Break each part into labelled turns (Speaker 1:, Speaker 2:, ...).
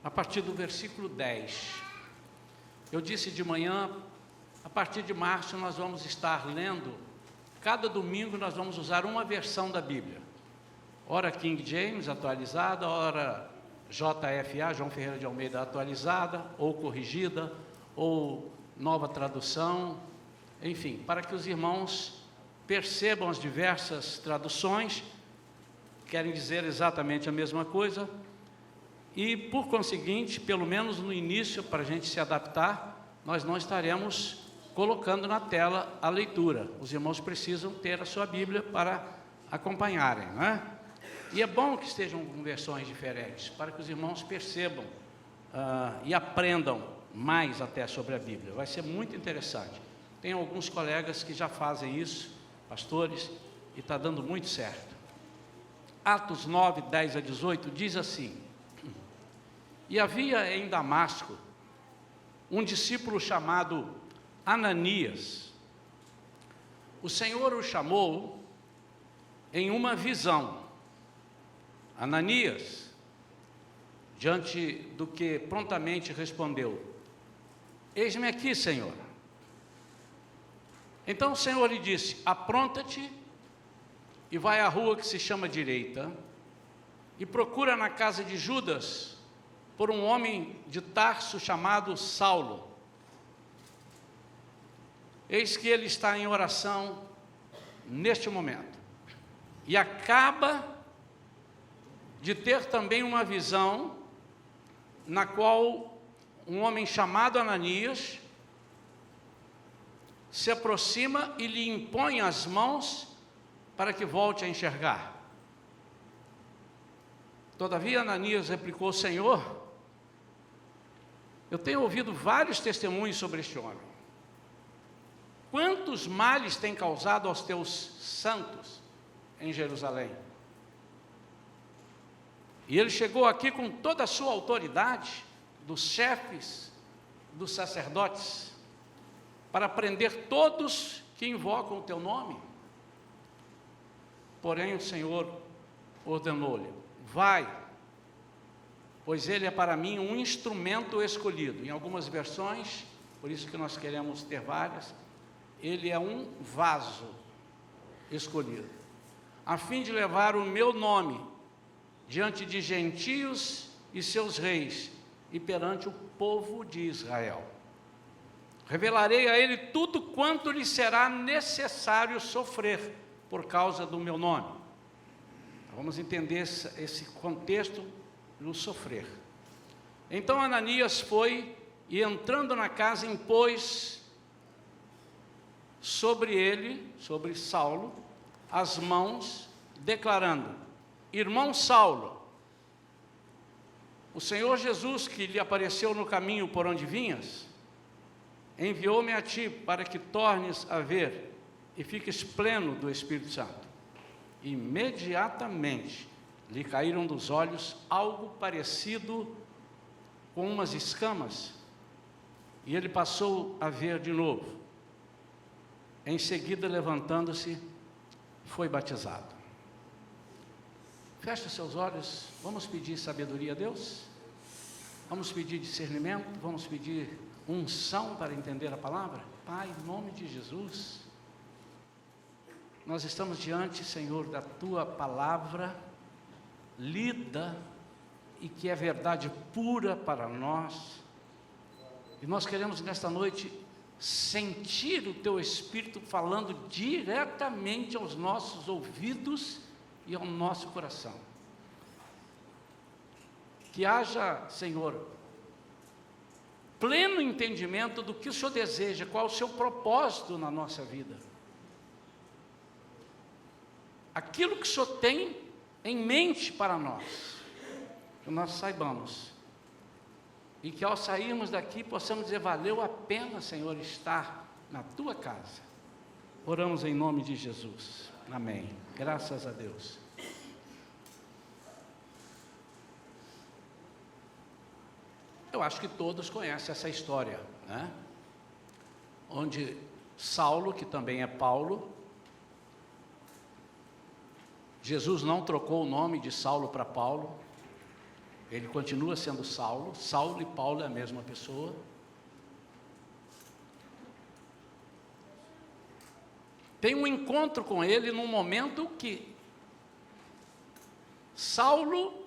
Speaker 1: a partir do versículo 10. Eu disse de manhã, a partir de março nós vamos estar lendo, cada domingo nós vamos usar uma versão da Bíblia. Ora King James atualizada, ora JFA, João Ferreira de Almeida atualizada, ou corrigida, ou nova tradução, enfim, para que os irmãos percebam as diversas traduções, querem dizer exatamente a mesma coisa, e por conseguinte, pelo menos no início, para a gente se adaptar, nós não estaremos colocando na tela a leitura. Os irmãos precisam ter a sua Bíblia para acompanharem, não é? E é bom que estejam com versões diferentes, para que os irmãos percebam e aprendam mais até sobre a Bíblia. Vai ser muito interessante. Tem alguns colegas que já fazem isso, pastores, e está dando muito certo. Atos 9, 10 a 18, diz assim: E havia em Damasco um discípulo chamado Ananias. O Senhor o chamou em uma visão. Ananias, diante do que prontamente respondeu: Eis-me aqui, Senhor. Então o Senhor lhe disse: apronta-te e vai à rua que se chama Direita, e procura na casa de Judas por um homem de Tarso chamado Saulo. Eis que ele está em oração neste momento, e acaba de ter também uma visão, na qual um homem chamado Ananias se aproxima e lhe impõe as mãos para que volte a enxergar. Todavia Ananias replicou: Senhor, eu tenho ouvido vários testemunhos sobre este homem. Quantos males tem causado aos teus santos em Jerusalém? E ele chegou aqui com toda a sua autoridade, dos chefes, dos sacerdotes, para prender todos que invocam o teu nome. Porém o Senhor ordenou-lhe: vai, pois ele é para mim um instrumento escolhido. Em algumas versões, por isso que nós queremos ter várias, ele é um vaso escolhido, a fim de levar o meu nome diante de gentios e seus reis, e perante o povo de Israel. Revelarei a ele tudo quanto lhe será necessário sofrer por causa do meu nome. Vamos entender esse contexto do sofrer. Então Ananias foi e, entrando na casa, impôs sobre ele, sobre Saulo, as mãos, declarando: Irmão Saulo, o Senhor Jesus, que lhe apareceu no caminho por onde vinhas, enviou-me a ti para que tornes a ver e fiques pleno do Espírito Santo. Imediatamente lhe caíram dos olhos algo parecido com umas escamas, e ele passou a ver de novo. Em seguida, levantando-se, foi batizado. Feche os seus olhos, vamos pedir sabedoria a Deus, vamos pedir discernimento, vamos pedir unção para entender a palavra. Pai, em nome de Jesus, nós estamos diante, Senhor, da Tua palavra, lida, e que é verdade pura para nós, e nós queremos nesta noite sentir o Teu Espírito falando diretamente aos nossos ouvidos e ao nosso coração. Que haja, Senhor, pleno entendimento do que o Senhor deseja, qual é o seu propósito na nossa vida. Aquilo que o Senhor tem em mente para nós, que nós saibamos, e que ao sairmos daqui possamos dizer: valeu a pena, Senhor, estar na Tua casa. Oramos em nome de Jesus, amém, graças a Deus. Eu acho que todos conhecem essa história, né? Onde Saulo, que também é Paulo, Jesus não trocou o nome de Saulo para Paulo, Ele continua sendo Saulo. Saulo e Paulo é a mesma pessoa. Tem um encontro com ele num momento que Saulo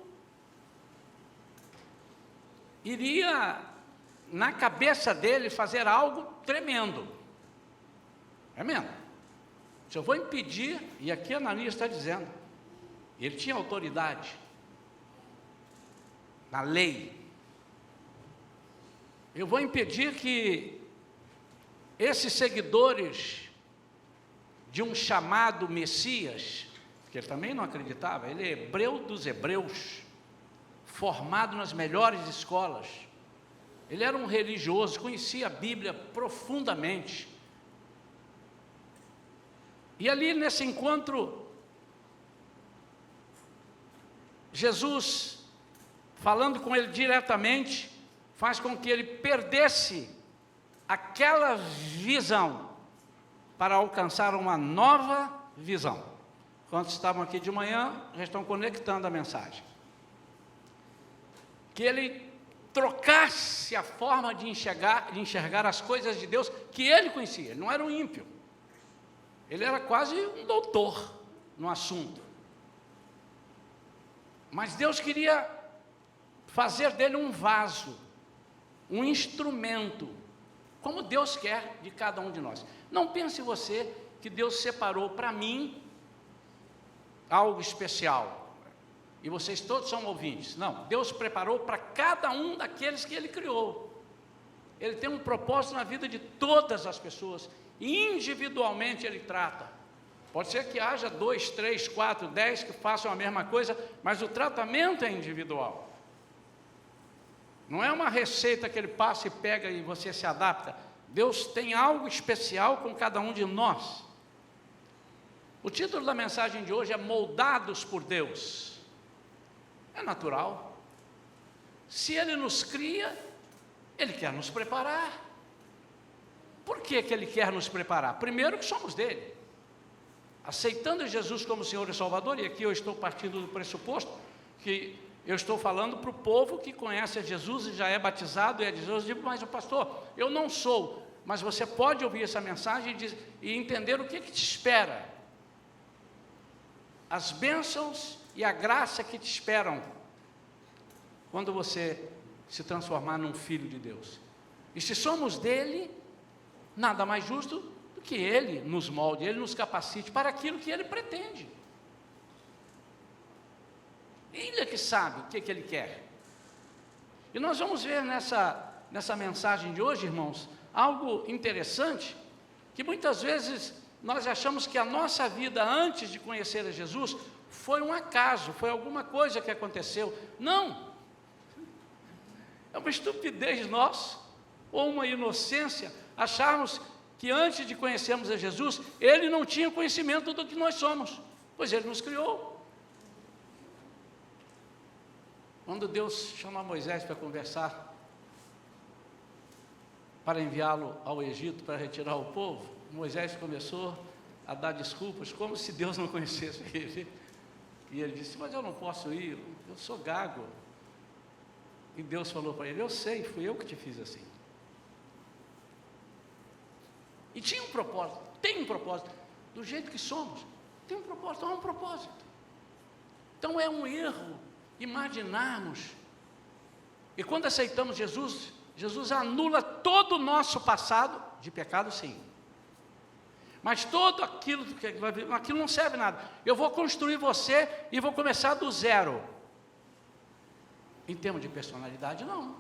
Speaker 1: iria, na cabeça dele, fazer algo tremendo. É mesmo. Se eu vou impedir, e aqui Ananias está dizendo, ele tinha autoridade na lei. Eu vou impedir que esses seguidores de um chamado Messias, que ele também não acreditava, ele é hebreu dos hebreus, formado nas melhores escolas, ele era um religioso, conhecia a Bíblia profundamente, e ali nesse encontro, Jesus, falando com ele diretamente, faz com que ele perdesse aquela visão, para alcançar uma nova visão. Quando estavam aqui de manhã, já estão conectando a mensagem. Que ele trocasse a forma de enxergar as coisas de Deus que ele conhecia. Ele não era um ímpio. Ele era quase um doutor no assunto. Mas Deus queria fazer dele um vaso, um instrumento, como Deus quer de cada um de nós. Não pense você que Deus separou para mim algo especial, e vocês todos são ouvintes. Não, Deus preparou para cada um daqueles que Ele criou. Ele tem um propósito na vida de todas as pessoas, e individualmente Ele trata. Pode ser que haja 2, 3, 4, 10 que façam a mesma coisa, mas o tratamento é individual. Não é uma receita que Ele passa e pega e você se adapta. Deus tem algo especial com cada um de nós. O título da mensagem de hoje é Moldados por Deus. É natural. Se Ele nos cria, Ele quer nos preparar. Por que Ele quer nos preparar? Primeiro que somos dele. Aceitando Jesus como Senhor e Salvador, e aqui eu estou partindo do pressuposto que eu estou falando para o povo que conhece a Jesus e já é batizado e é de Jesus. Eu digo, mas o pastor, eu não sou. Mas você pode ouvir essa mensagem e entender o que te espera. As bênçãos e a graça que te esperam quando você se transformar num filho de Deus. E se somos dele, nada mais justo do que Ele nos molde, Ele nos capacite para aquilo que Ele pretende. Ele é que sabe o que Ele quer. E nós vamos ver nessa mensagem de hoje, irmãos, algo interessante, que muitas vezes nós achamos que a nossa vida antes de conhecer a Jesus foi um acaso, foi alguma coisa que aconteceu. Não! É uma estupidez nossa, ou uma inocência, acharmos que antes de conhecermos a Jesus, Ele não tinha conhecimento do que nós somos, pois Ele nos criou. Quando Deus chama Moisés para conversar, para enviá-lo ao Egito para retirar o povo, Moisés começou a dar desculpas, como se Deus não conhecesse ele. E ele disse, mas eu não posso ir, eu sou gago. E Deus falou para ele, eu sei, fui eu que te fiz assim. E tinha um propósito, tem um propósito, do jeito que somos, tem um propósito, há um propósito. Então é um erro imaginarmos, e quando aceitamos Jesus, Jesus anula todo o nosso passado, de pecado sim, mas todo aquilo não serve nada. Eu vou construir você e vou começar do zero. Em termos de personalidade, não.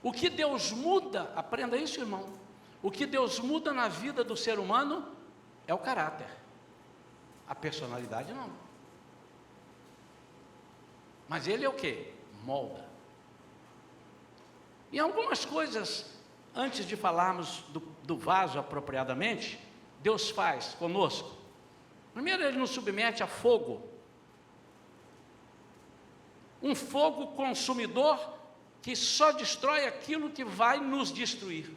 Speaker 1: O que Deus muda, aprenda isso, irmão, o que Deus muda na vida do ser humano é o caráter, a personalidade não. Mas Ele é o quê? Molda. E algumas coisas, antes de falarmos do vaso apropriadamente, Deus faz conosco. Primeiro Ele nos submete a fogo. Um fogo consumidor que só destrói aquilo que vai nos destruir.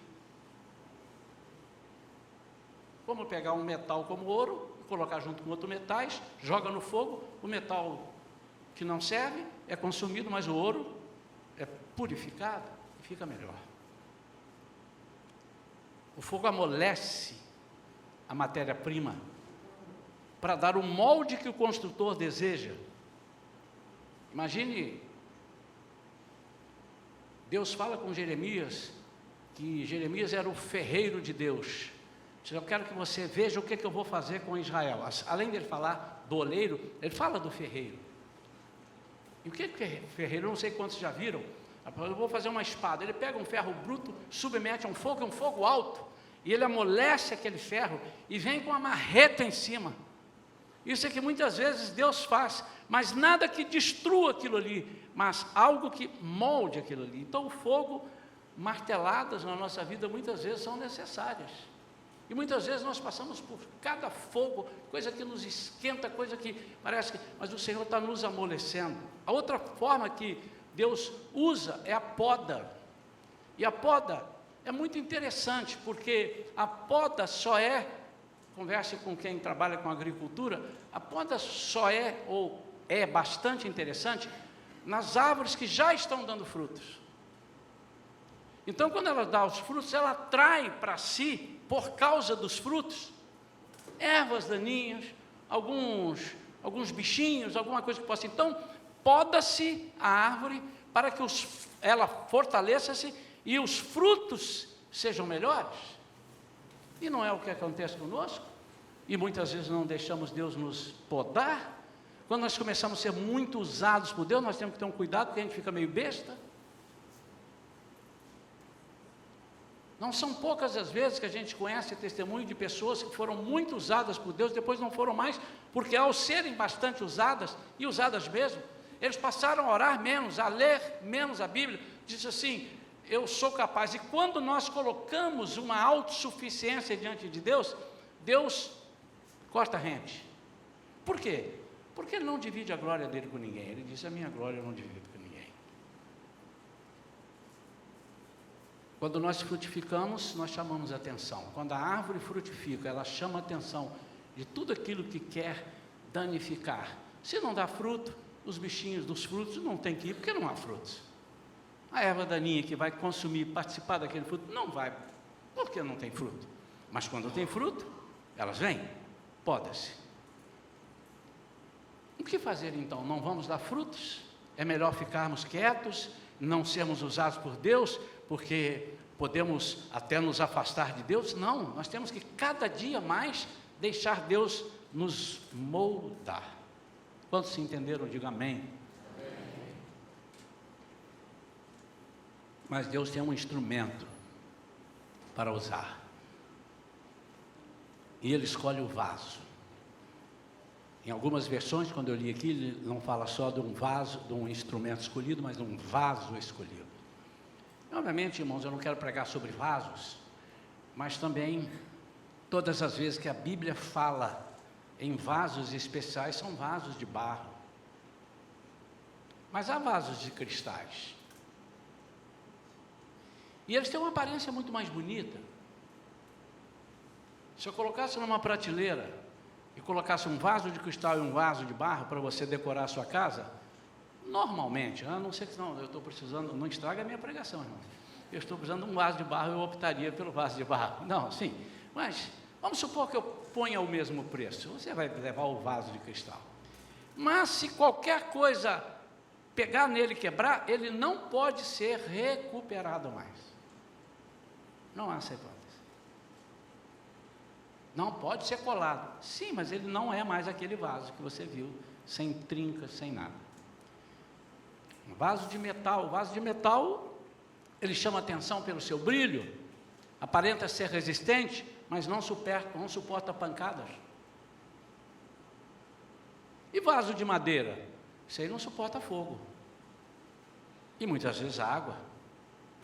Speaker 1: Vamos pegar um metal como ouro, colocar junto com outros metais, joga no fogo, o metal que não serve é consumido, mas o ouro é purificado e fica melhor. O fogo amolece a matéria-prima para dar o molde que o construtor deseja. Imagine, Deus fala com Jeremias, que Jeremias era o ferreiro de Deus. Eu quero que você veja o que eu vou fazer com Israel. Além de ele falar do oleiro, ele fala do ferreiro. E o que é ferreiro? Eu não sei quantos já viram. Eu vou fazer uma espada. Ele pega um ferro bruto, submete a um fogo alto, e ele amolece aquele ferro e vem com a marreta em cima. Isso é que muitas vezes Deus faz, mas nada que destrua aquilo ali, mas algo que molde aquilo ali. Então o fogo, marteladas na nossa vida muitas vezes são necessárias. E muitas vezes nós passamos por cada fogo, coisa que nos esquenta, coisa que parece que... Mas o Senhor está nos amolecendo. A outra forma que Deus usa é a poda. E a poda é muito interessante, porque a poda só é... Converse com quem trabalha com agricultura. A poda só é, ou é bastante interessante, nas árvores que já estão dando frutos. Então, quando ela dá os frutos, ela atrai para si, por causa dos frutos, ervas daninhas, alguns bichinhos, alguma coisa que possa. Então, poda-se a árvore para que ela fortaleça-se e os frutos sejam melhores. E não é o que acontece conosco? E muitas vezes não deixamos Deus nos podar. Quando nós começamos a ser muito usados por Deus, nós temos que ter um cuidado, porque a gente fica meio besta. Não são poucas as vezes que a gente conhece testemunho de pessoas que foram muito usadas por Deus, depois não foram mais, porque ao serem bastante usadas, e usadas mesmo, eles passaram a orar menos, a ler menos a Bíblia. Diz assim, eu sou capaz. E quando nós colocamos uma autossuficiência diante de Deus, Deus corta a rente. Por quê? Porque Ele não divide a glória dEle com ninguém. Ele diz, a minha glória eu não divido com ninguém. Quando nós frutificamos, nós chamamos a atenção. Quando a árvore frutifica, ela chama a atenção de tudo aquilo que quer danificar. Se não dá fruto, os bichinhos dos frutos não tem que ir, porque não há frutos. A erva daninha que vai consumir, participar daquele fruto, não vai, porque não tem fruto. Mas quando tem fruto, elas vêm, poda-se. O que fazer então? Não vamos dar frutos? É melhor ficarmos quietos, não sermos usados por Deus, porque podemos até nos afastar de Deus? Não, nós temos que cada dia mais deixar Deus nos moldar. Quantos se entenderam? Diga amém. Mas Deus tem um instrumento para usar. E Ele escolhe o vaso. Em algumas versões, quando eu li aqui, ele não fala só de um vaso, de um instrumento escolhido, mas de um vaso escolhido. Obviamente, irmãos, eu não quero pregar sobre vasos, mas também, todas as vezes que a Bíblia fala em vasos especiais, são vasos de barro. Mas há vasos de cristais. E eles têm uma aparência muito mais bonita. Se eu colocasse numa prateleira e colocasse um vaso de cristal e um vaso de barro para você decorar a sua casa, normalmente, a não ser que não, eu estou precisando, não estraga a minha pregação, irmão. Eu estou precisando de um vaso de barro, eu optaria pelo vaso de barro. Não, sim, mas vamos supor que eu ponha o mesmo preço, você vai levar o vaso de cristal. Mas se qualquer coisa pegar nele e quebrar, ele não pode ser recuperado mais. Não há essa hipótese. Não pode ser colado. Sim, mas ele não é mais aquele vaso que você viu, sem trincas, sem nada. Um vaso de metal. O vaso de metal, ele chama atenção pelo seu brilho, aparenta ser resistente, mas não suporta pancadas. E vaso de madeira? Isso aí não suporta fogo. E muitas vezes a água,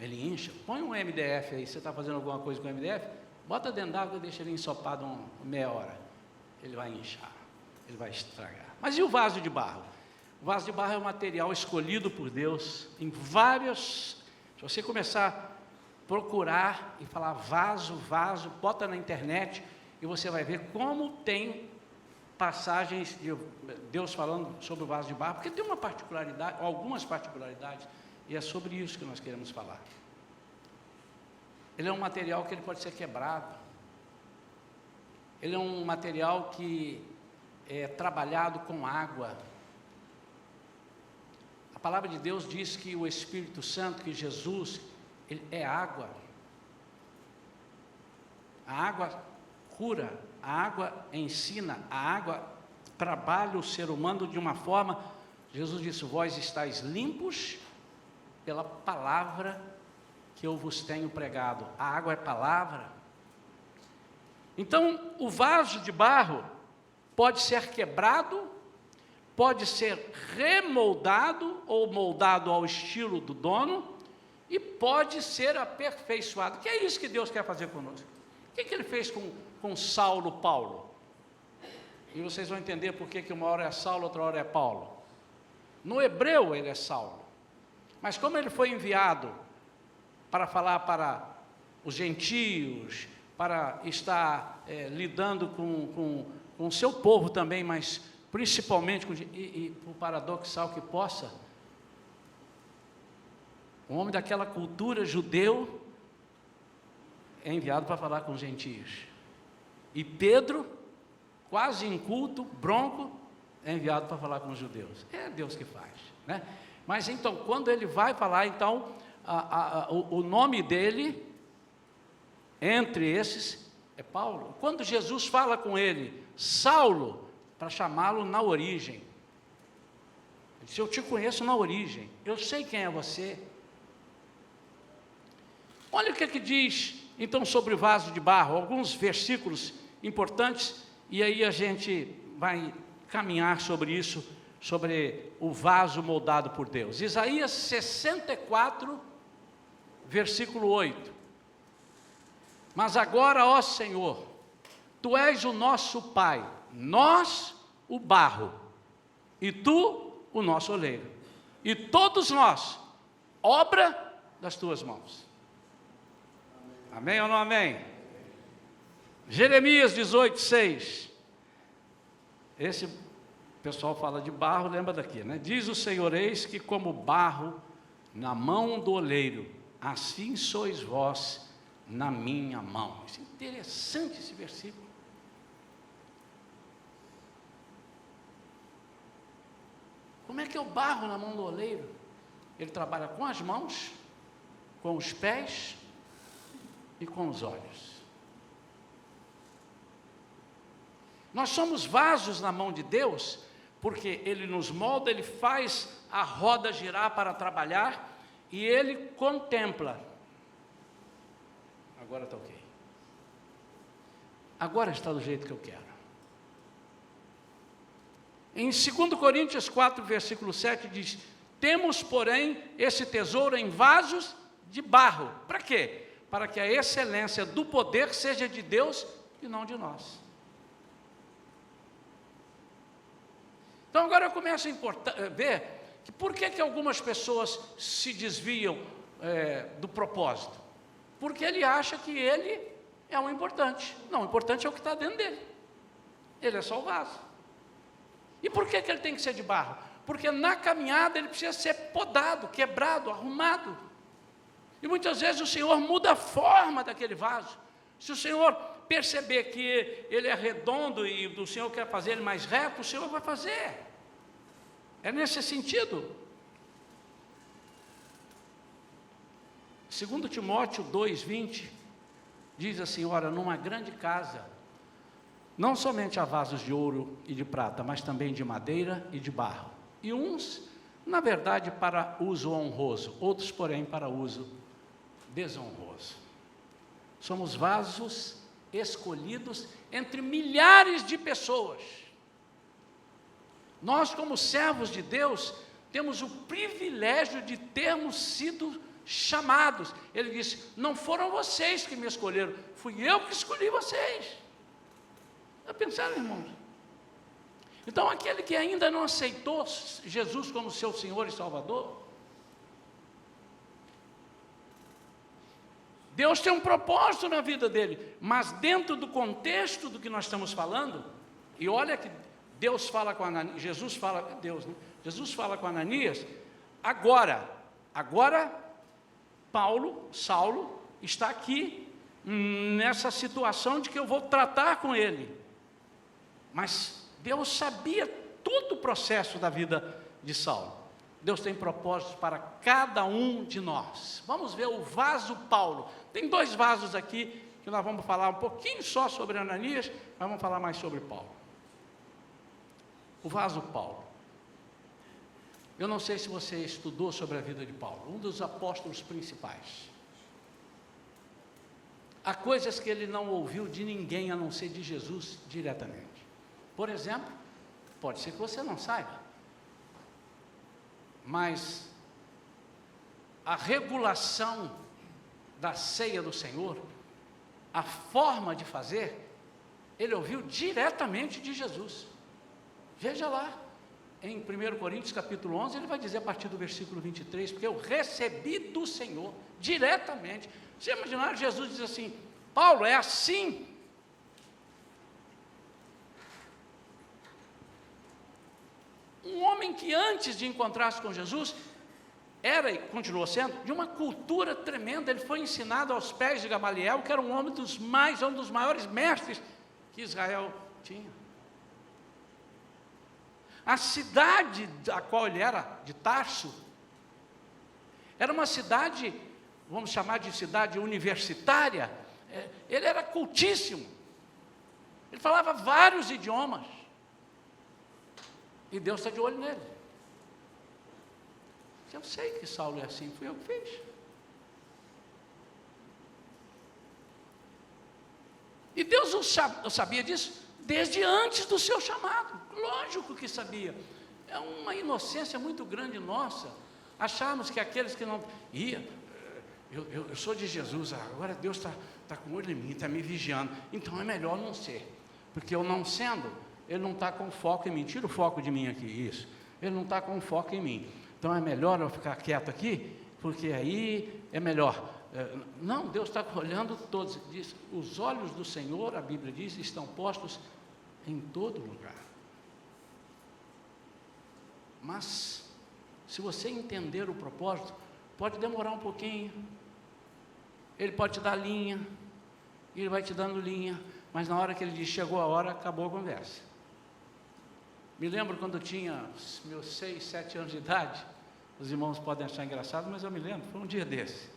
Speaker 1: ele incha. Põe um MDF aí, você está fazendo alguma coisa com o MDF, bota dentro d'água e deixa ele ensopado meia hora. Ele vai inchar, ele vai estragar. Mas e o vaso de barro? O vaso de barro é um material escolhido por Deus em vários... Se você começar a procurar e falar vaso, bota na internet e você vai ver como tem passagens de Deus falando sobre o vaso de barro, porque tem uma particularidade, algumas particularidades, e é sobre isso que nós queremos falar. Ele é um material que ele pode ser quebrado. Ele é um material que é trabalhado com água. A palavra de Deus diz que o Espírito Santo, que Jesus, ele é água. A água cura, a água ensina, a água trabalha o ser humano de uma forma. Jesus disse: vós estáis limpos pela palavra que eu vos tenho pregado. A água é palavra. Então, o vaso de barro pode ser quebrado, pode ser remoldado ou moldado ao estilo do dono, e pode ser aperfeiçoado. Que é isso que Deus quer fazer conosco. O que ele fez com Saulo, Paulo? E vocês vão entender por que uma hora é Saulo, outra hora é Paulo. No hebreu ele é Saulo, mas como ele foi enviado para falar para os gentios, para estar lidando com o seu povo também, mas principalmente e por paradoxal que possa, um homem daquela cultura judeu é enviado para falar com os gentios. E Pedro, quase inculto, bronco, é enviado para falar com os judeus. É Deus que faz, né? Mas então, quando ele vai falar, então, o nome dele, entre esses, é Paulo. Quando Jesus fala com ele, Saulo, para chamá-lo na origem, ele disse: eu te conheço na origem, eu sei quem é você. Olha o que diz, então, sobre o vaso de barro, alguns versículos importantes, e aí a gente vai caminhar sobre isso, sobre o vaso moldado por Deus. Isaías 64, versículo 8. Mas agora, ó Senhor, Tu és o nosso Pai, nós o barro, e Tu o nosso oleiro, e todos nós, obra das Tuas mãos. Amém ou não amém? Jeremias 18, 6. Esse pessoal fala de barro, lembra daqui, né? Diz o Senhor: eis que como barro na mão do oleiro, assim sois vós na minha mão. Isso é interessante, esse versículo. Como é que é o barro na mão do oleiro? Ele trabalha com as mãos, com os pés e com os olhos. Nós somos vasos na mão de Deus, porque Ele nos molda, Ele faz a roda girar para trabalhar, e Ele contempla. Agora está ok. Agora está do jeito que eu quero. Em 2 Coríntios 4, versículo 7, diz: temos, porém, esse tesouro em vasos de barro. Para quê? Para que a excelência do poder seja de Deus e não de nós. Então agora eu começo a ver que por que algumas pessoas se desviam do propósito. Porque ele acha que ele é o importante. Não, o importante é o que está dentro dele. Ele é só o vaso. E por que ele tem que ser de barro? Porque na caminhada ele precisa ser podado, quebrado, arrumado. E muitas vezes o Senhor muda a forma daquele vaso. Se o Senhor perceber que ele é redondo e o Senhor quer fazer ele mais reto, o Senhor vai fazer. É nesse sentido. 2 Timóteo 2:20 diz assim: ora, numa grande casa, não somente há vasos de ouro e de prata, mas também de madeira e de barro. E uns, na verdade, para uso honroso, outros, porém, para uso desonroso. Somos vasos escolhidos entre milhares de pessoas. Nós, como servos de Deus, temos o privilégio de termos sido chamados. Ele disse: não foram vocês que me escolheram, fui eu que escolhi vocês. Já pensaram, irmãos? Então, aquele que ainda não aceitou Jesus como seu Senhor e Salvador, Deus tem um propósito na vida dele, mas dentro do contexto do que nós estamos falando, E olha que Deus fala com Ananias, Jesus fala, Deus, né? Jesus fala com Ananias, agora Saulo está aqui nessa situação de que eu vou tratar com ele. Mas Deus sabia todo o processo da vida de Saulo. Deus tem propósitos para cada um de nós. Vamos ver o vaso Paulo. Tem 2 vasos aqui, que nós vamos falar um pouquinho só sobre Ananias, mas vamos falar mais sobre Paulo. O vaso Paulo. Eu não sei se você estudou sobre a vida de Paulo, um dos apóstolos principais. Há coisas que ele não ouviu de ninguém a não ser de Jesus diretamente. Por exemplo, pode ser que você não saiba, mas a regulação da ceia do Senhor, a forma de fazer, ele ouviu diretamente de Jesus. Veja lá, em 1 Coríntios capítulo 11, ele vai dizer a partir do versículo 23, porque eu recebi do Senhor, diretamente. Você imaginar, Jesus diz assim, Paulo, é assim. Um homem que antes de encontrar-se com Jesus, era e continuou sendo, de uma cultura tremenda. Ele foi ensinado aos pés de Gamaliel, que era um homem um dos maiores mestres que Israel tinha. A cidade da qual ele era, de Tarso, era uma cidade, vamos chamar de cidade universitária. Ele era cultíssimo, ele falava vários idiomas, e Deus está de olho nele. Eu sei que Saulo é assim, fui eu que fiz. E Deus sabia disso desde antes do seu chamado, lógico que sabia. É uma inocência muito grande nossa, acharmos que aqueles que não... Eu sou de Jesus, agora Deus está com olho em mim, está me vigiando, então é melhor não ser, porque eu não sendo, Ele não está com foco em mim. Tira o foco de mim aqui, isso. Ele não está com foco em mim, então é melhor eu ficar quieto aqui, porque aí é melhor. Não, Deus está olhando todos. Diz, os olhos do Senhor, a Bíblia diz, estão postos em todo lugar. Mas, se você entender o propósito, pode demorar um pouquinho. Ele pode te dar linha, ele vai te dando linha, mas na hora que ele diz, chegou a hora, acabou a conversa. Me lembro quando eu tinha meus 6, 7 anos de idade, os irmãos podem achar engraçado, mas eu me lembro, foi um dia desse.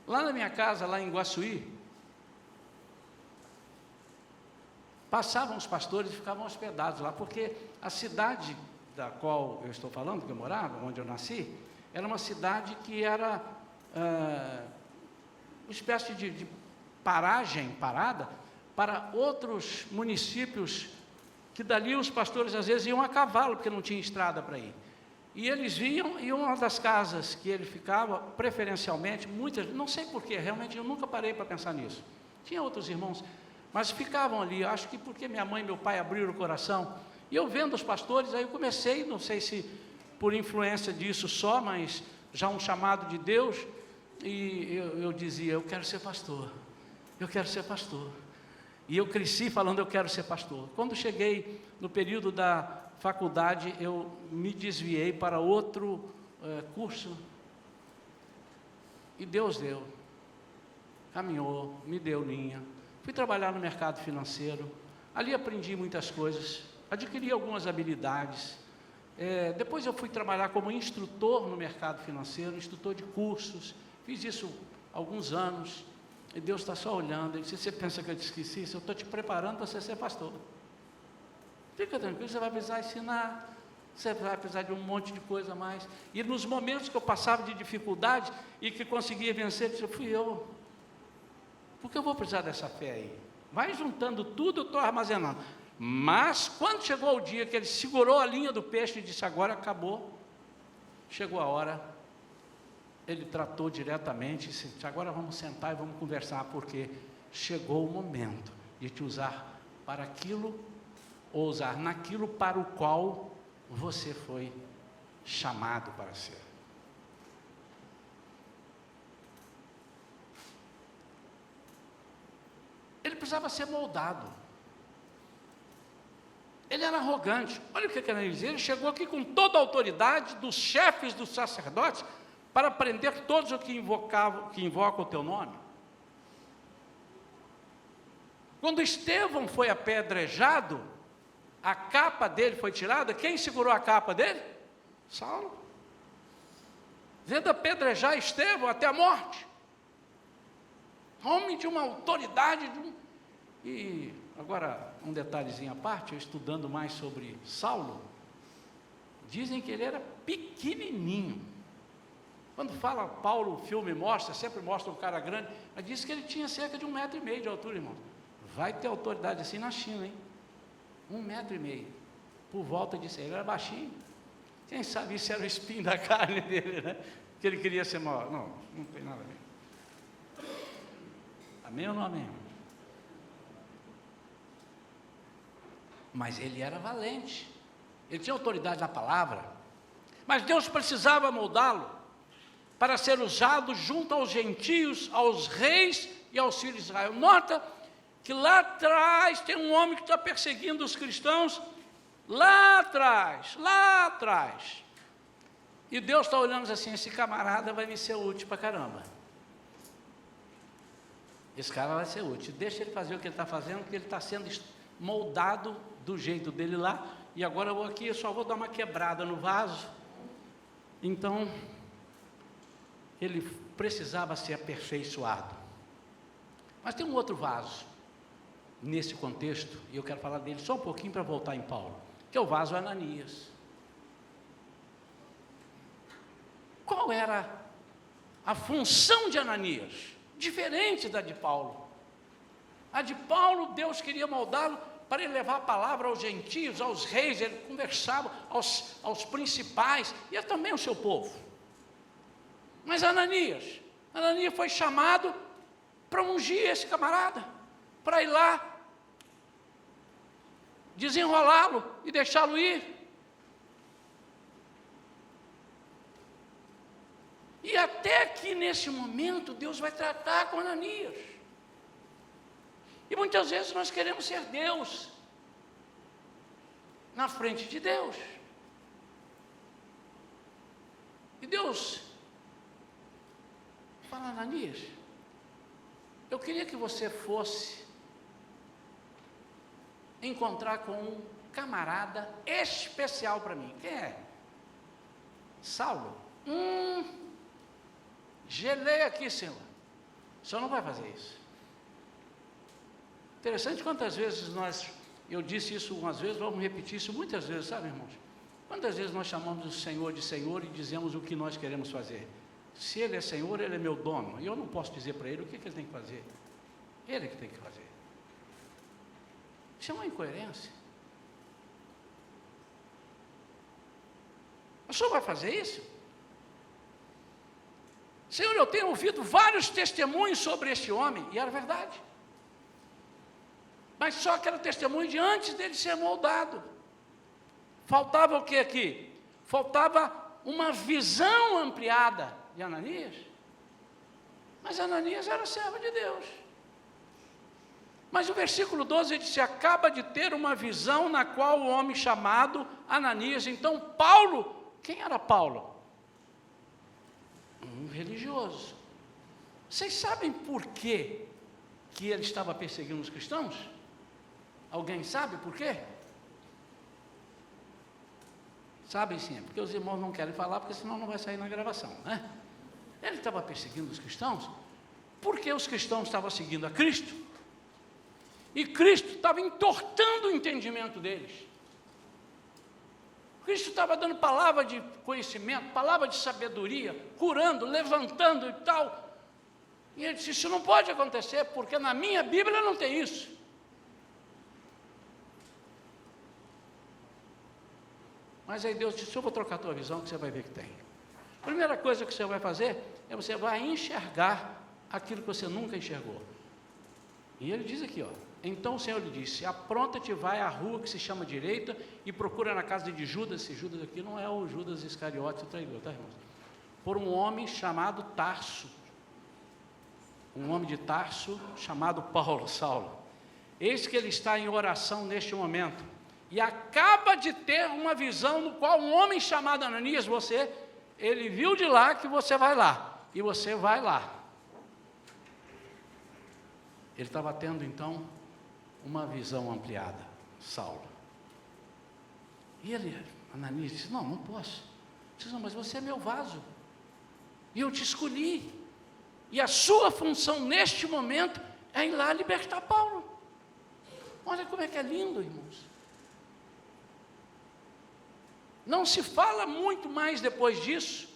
Speaker 1: Lá na minha casa, lá em Guaçuí, passavam os pastores e ficavam hospedados lá, porque a cidade da qual eu estou falando, que eu morava, onde eu nasci, era uma cidade que era uma espécie de parada, para outros municípios, que dali os pastores às vezes iam a cavalo, porque não tinha estrada para ir. E eles vinham, e uma das casas que ele ficava, preferencialmente, muitas, não sei porquê, realmente eu nunca parei para pensar nisso. Tinha outros irmãos, mas ficavam ali, acho que porque minha mãe e meu pai abriram o coração, e eu vendo os pastores, aí eu comecei, não sei se por influência disso só, mas já um chamado de Deus, e eu dizia, eu quero ser pastor, eu quero ser pastor. E eu cresci falando, eu quero ser pastor. Quando cheguei no período da faculdade, eu me desviei para outro curso, e Deus deu, caminhou, me deu linha. Fui trabalhar no mercado financeiro, ali aprendi muitas coisas, adquiri algumas habilidades. Depois eu fui trabalhar como instrutor no mercado financeiro, instrutor de cursos, fiz isso há alguns anos, e Deus está só olhando. Ele disse, você pensa que eu te esqueci isso? Eu estou te preparando para você ser pastor. Fica tranquilo, você vai precisar ensinar, você vai precisar de um monte de coisa a mais. E nos momentos que eu passava de dificuldade e que conseguia vencer, eu disse, fui eu. Porque eu vou precisar dessa fé aí. Vai juntando tudo, eu estou armazenando. Mas, quando chegou o dia que ele segurou a linha do peixe e disse, agora acabou, chegou a hora, ele tratou diretamente e disse, agora vamos sentar e vamos conversar, porque chegou o momento de te usar para aquilo, ou usar naquilo para o qual você foi chamado para ser. Ele precisava ser moldado. Ele era arrogante. Olha o que Ananias diz. Ele chegou aqui com toda a autoridade dos chefes dos sacerdotes para prender todos os que invocam o teu nome. Quando Estevão foi apedrejado, a capa dele foi tirada. Quem segurou a capa dele? Saulo. Vendo apedrejar Estevão até a morte. Homem de uma autoridade. E agora, um detalhezinho à parte, eu estudando mais sobre Saulo, dizem que ele era pequenininho. Quando fala Paulo, o filme mostra, sempre mostra um cara grande, mas diz que ele tinha cerca de 1,5 metro de altura, irmão. Vai ter autoridade assim na China, hein? 1,5 metro. Por volta disso aí, ele era baixinho. Quem sabe isso era o espinho da carne dele, né? Que ele queria ser maior. Não, não tem nada a ver. Amém ou não amém? Mas ele era valente. Ele tinha autoridade na palavra. Mas Deus precisava moldá-lo para ser usado junto aos gentios, aos reis e aos filhos de Israel. Nota que lá atrás tem um homem que está perseguindo os cristãos, lá atrás. E Deus está olhando assim, esse camarada vai me ser útil para caramba. Esse cara vai ser útil, deixa ele fazer o que ele está fazendo, porque ele está sendo moldado do jeito dele lá, e agora eu vou aqui, eu só vou dar uma quebrada no vaso. Então, ele precisava ser aperfeiçoado. Mas tem um outro vaso, nesse contexto, e eu quero falar dele só um pouquinho para voltar em Paulo, que é o vaso Ananias. Qual era a função de Ananias? Diferente da de Paulo. A de Paulo, Deus queria moldá-lo para ele levar a palavra aos gentios, aos reis, ele conversava aos principais, e também ao seu povo. Mas Ananias foi chamado para ungir esse camarada, para ir lá, desenrolá-lo e deixá-lo ir. E até que nesse momento Deus vai tratar com Ananias. E muitas vezes nós queremos ser Deus na frente de Deus. E Deus fala: Ananias, eu queria que você fosse encontrar com um camarada especial para mim. Quem é? Saulo. Gelei aqui, Senhor. O Senhor não vai fazer isso. Interessante quantas vezes eu disse isso umas vezes, vamos repetir isso muitas vezes, sabe, irmãos? Quantas vezes nós chamamos o Senhor de Senhor e dizemos o que nós queremos fazer? Se Ele é Senhor, Ele é meu dono, e eu não posso dizer para Ele o que Ele tem que fazer. Ele que tem que fazer. Isso é uma incoerência. O Senhor vai fazer isso? Senhor, eu tenho ouvido vários testemunhos sobre este homem, e era verdade. Mas só que era testemunho de antes dele ser moldado. Faltava o que aqui? Faltava uma visão ampliada de Ananias. Mas Ananias era servo de Deus. Mas o versículo 12 diz: acaba de ter uma visão na qual o homem chamado Ananias. Então Paulo, quem era Paulo? Um religioso. Vocês sabem por que ele estava perseguindo os cristãos? Alguém sabe por quê? Sabem sim, porque os irmãos não querem falar, porque senão não vai sair na gravação, né? Ele estava perseguindo os cristãos porque os cristãos estavam seguindo a Cristo, e Cristo estava entortando o entendimento deles. Cristo estava dando palavra de conhecimento, palavra de sabedoria, curando, levantando e tal. E ele disse: isso não pode acontecer, porque na minha Bíblia não tem isso. Mas aí Deus disse: eu vou trocar a tua visão, que você vai ver que tem. A primeira coisa que você vai fazer é você vai enxergar aquilo que você nunca enxergou. E ele diz aqui, ó: então o Senhor lhe disse: apronta-te, vai à rua que se chama direita e procura na casa de Judas. Esse Judas aqui não é o Judas Iscariote, o traidor, tá, irmãos? Por um homem chamado Tarso. Um homem de Tarso chamado Saulo. Eis que ele está em oração neste momento, e acaba de ter uma visão no qual um homem chamado Ananias, ele viu de lá que você vai lá, e você vai lá. Ele estava tendo então uma visão ampliada, Saulo. E Ananias disse, não posso. Disse, não, mas você é meu vaso, e eu te escolhi, e a sua função neste momento é ir lá libertar Paulo. Olha como é que é lindo, irmãos. Não se fala muito mais depois disso,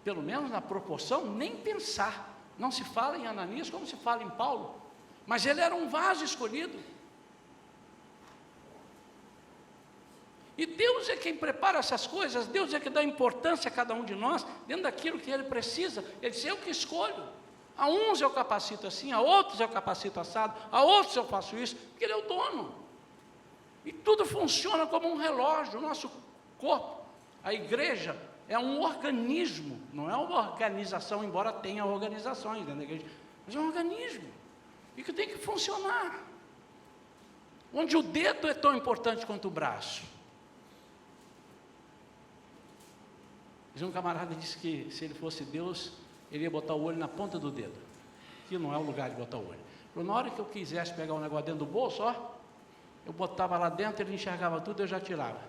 Speaker 1: pelo menos na proporção, nem pensar. Não se fala em Ananias como se fala em Paulo, mas ele era um vaso escolhido. E Deus é quem prepara essas coisas, Deus é que dá importância a cada um de nós, dentro daquilo que Ele precisa. Ele diz, eu que escolho. A uns eu capacito assim, a outros eu capacito assado, a outros eu faço isso, porque Ele é o dono. E tudo funciona como um relógio, o nosso corpo. A igreja é um organismo, não é uma organização, embora tenha organizações dentro da igreja, mas é um organismo, e que tem que funcionar. Onde o dedo é tão importante quanto o braço. Um camarada disse que se ele fosse Deus, ele ia botar o olho na ponta do dedo, que não é o lugar de botar o olho. Na hora que eu quisesse pegar um negócio dentro do bolso, eu botava lá dentro, ele enxergava tudo, eu já tirava.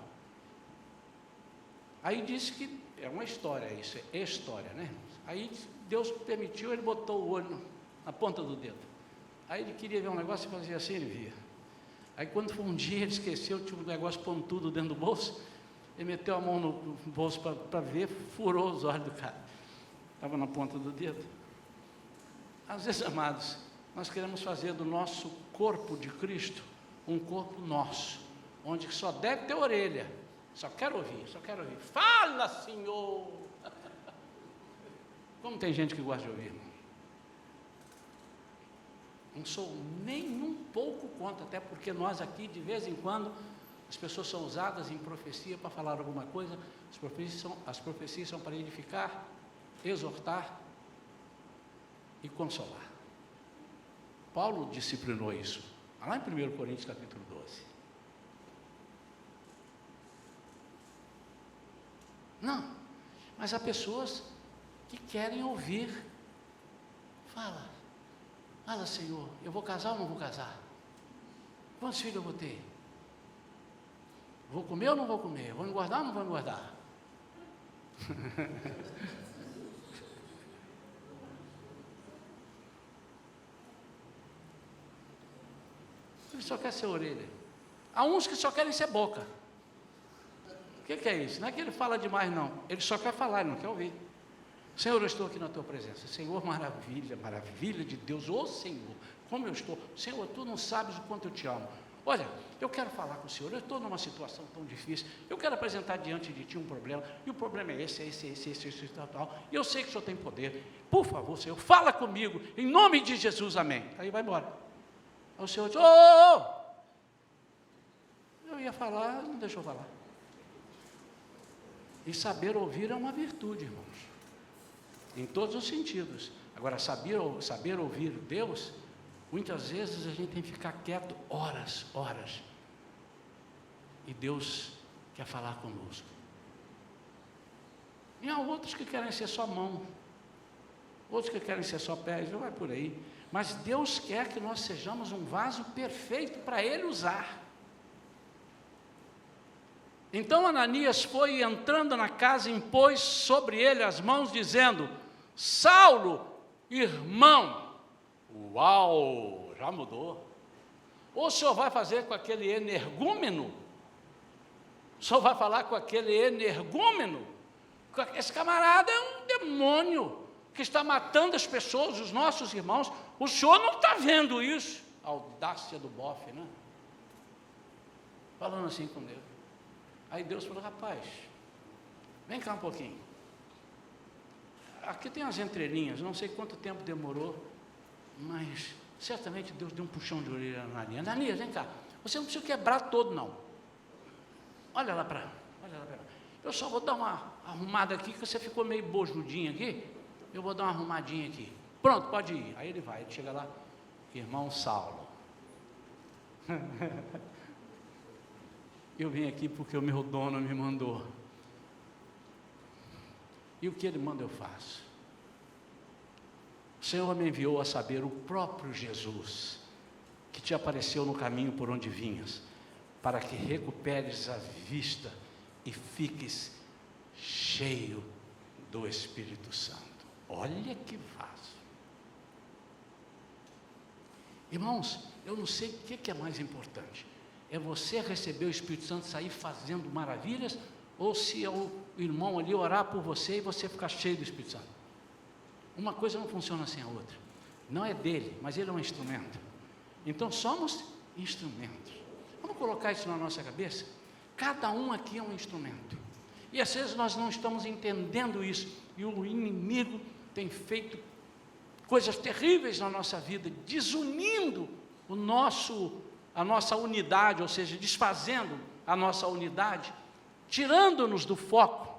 Speaker 1: Aí disse que é uma história, isso é história, né? Aí Deus permitiu, ele botou o olho na ponta do dedo. Aí ele queria ver um negócio e fazia assim, ele via. Aí quando foi um dia, ele esqueceu, tinha um negócio pontudo dentro do bolso, ele meteu a mão no bolso para ver, furou os olhos do cara. Estava na ponta do dedo. Às vezes, amados, nós queremos fazer do nosso corpo de Cristo um corpo nosso, onde só deve ter orelha. Só quero ouvir. Fala, Senhor! Como tem gente que gosta de ouvir, irmão? Não sou nem um pouco contra, até porque nós aqui, de vez em quando, as pessoas são usadas em profecia para falar alguma coisa. As profecias são para edificar, exortar e consolar. Paulo disciplinou isso, lá em 1 Coríntios capítulo 12. Não, mas há pessoas que querem ouvir. Fala, Senhor, eu vou casar ou não vou casar? Quantos filhos eu vou ter? Vou comer ou não vou comer? Vou engordar ou não vou engordar? Ele só quer ser orelha. Há uns que só querem ser boca. O que é isso? Não é que ele fala demais, não. Ele só quer falar, ele não quer ouvir. Senhor, eu estou aqui na tua presença. Senhor, maravilha de Deus. Ô Senhor, como eu estou. Senhor, tu não sabes o quanto eu te amo. Olha, eu quero falar com o Senhor, eu estou numa situação tão difícil, eu quero apresentar diante de Ti um problema, e o problema é esse, tal, e eu sei que o Senhor tem poder, por favor, Senhor, fala comigo, em nome de Jesus, amém. Aí vai embora. Aí o Senhor diz, eu ia falar, não deixou falar. E saber ouvir é uma virtude, irmãos, em todos os sentidos. Agora, saber ouvir Deus, muitas vezes a gente tem que ficar quieto horas. E Deus quer falar conosco. E há outros que querem ser só mão, outros que querem ser só pés, não vai por aí. Mas Deus quer que nós sejamos um vaso perfeito para Ele usar. Então Ananias foi entrando na casa e impôs sobre ele as mãos, dizendo, Saulo, irmão. Uau, já mudou. Ou o senhor vai fazer com aquele energúmeno? O senhor vai falar com aquele energúmeno? Esse camarada é um demônio que está matando as pessoas, os nossos irmãos. O senhor não está vendo isso? A audácia do bofe, né? Falando assim com Deus. Aí Deus falou, rapaz, vem cá um pouquinho. Aqui tem as entrelinhas, não sei quanto tempo demorou, mas certamente Deus deu um puxão de orelha na Ananias. Ananias, vem cá, você não precisa quebrar todo, não. Olha lá para ela. Eu só vou dar uma arrumada aqui, que você ficou meio bojudinho aqui, eu vou dar uma arrumadinha aqui. Pronto, pode ir. Aí ele vai, ele chega lá, irmão Saulo. Eu vim aqui porque o meu dono me mandou. E o que ele manda eu faço. O Senhor me enviou a saber, o próprio Jesus, que te apareceu no caminho por onde vinhas, para que recuperes a vista e fiques cheio do Espírito Santo. Olha que vaso. Irmãos, eu não sei o que é mais importante. É você receber o Espírito Santo e sair fazendo maravilhas, ou se é o irmão ali orar por você e você ficar cheio do Espírito Santo. Uma coisa não funciona sem a outra. Não é dele, mas ele é um instrumento. Então somos instrumentos. Vamos colocar isso na nossa cabeça? Cada um aqui é um instrumento. E às vezes nós não estamos entendendo isso. E o inimigo tem feito coisas terríveis na nossa vida, desunindo a nossa unidade, ou seja, desfazendo a nossa unidade, tirando-nos do foco.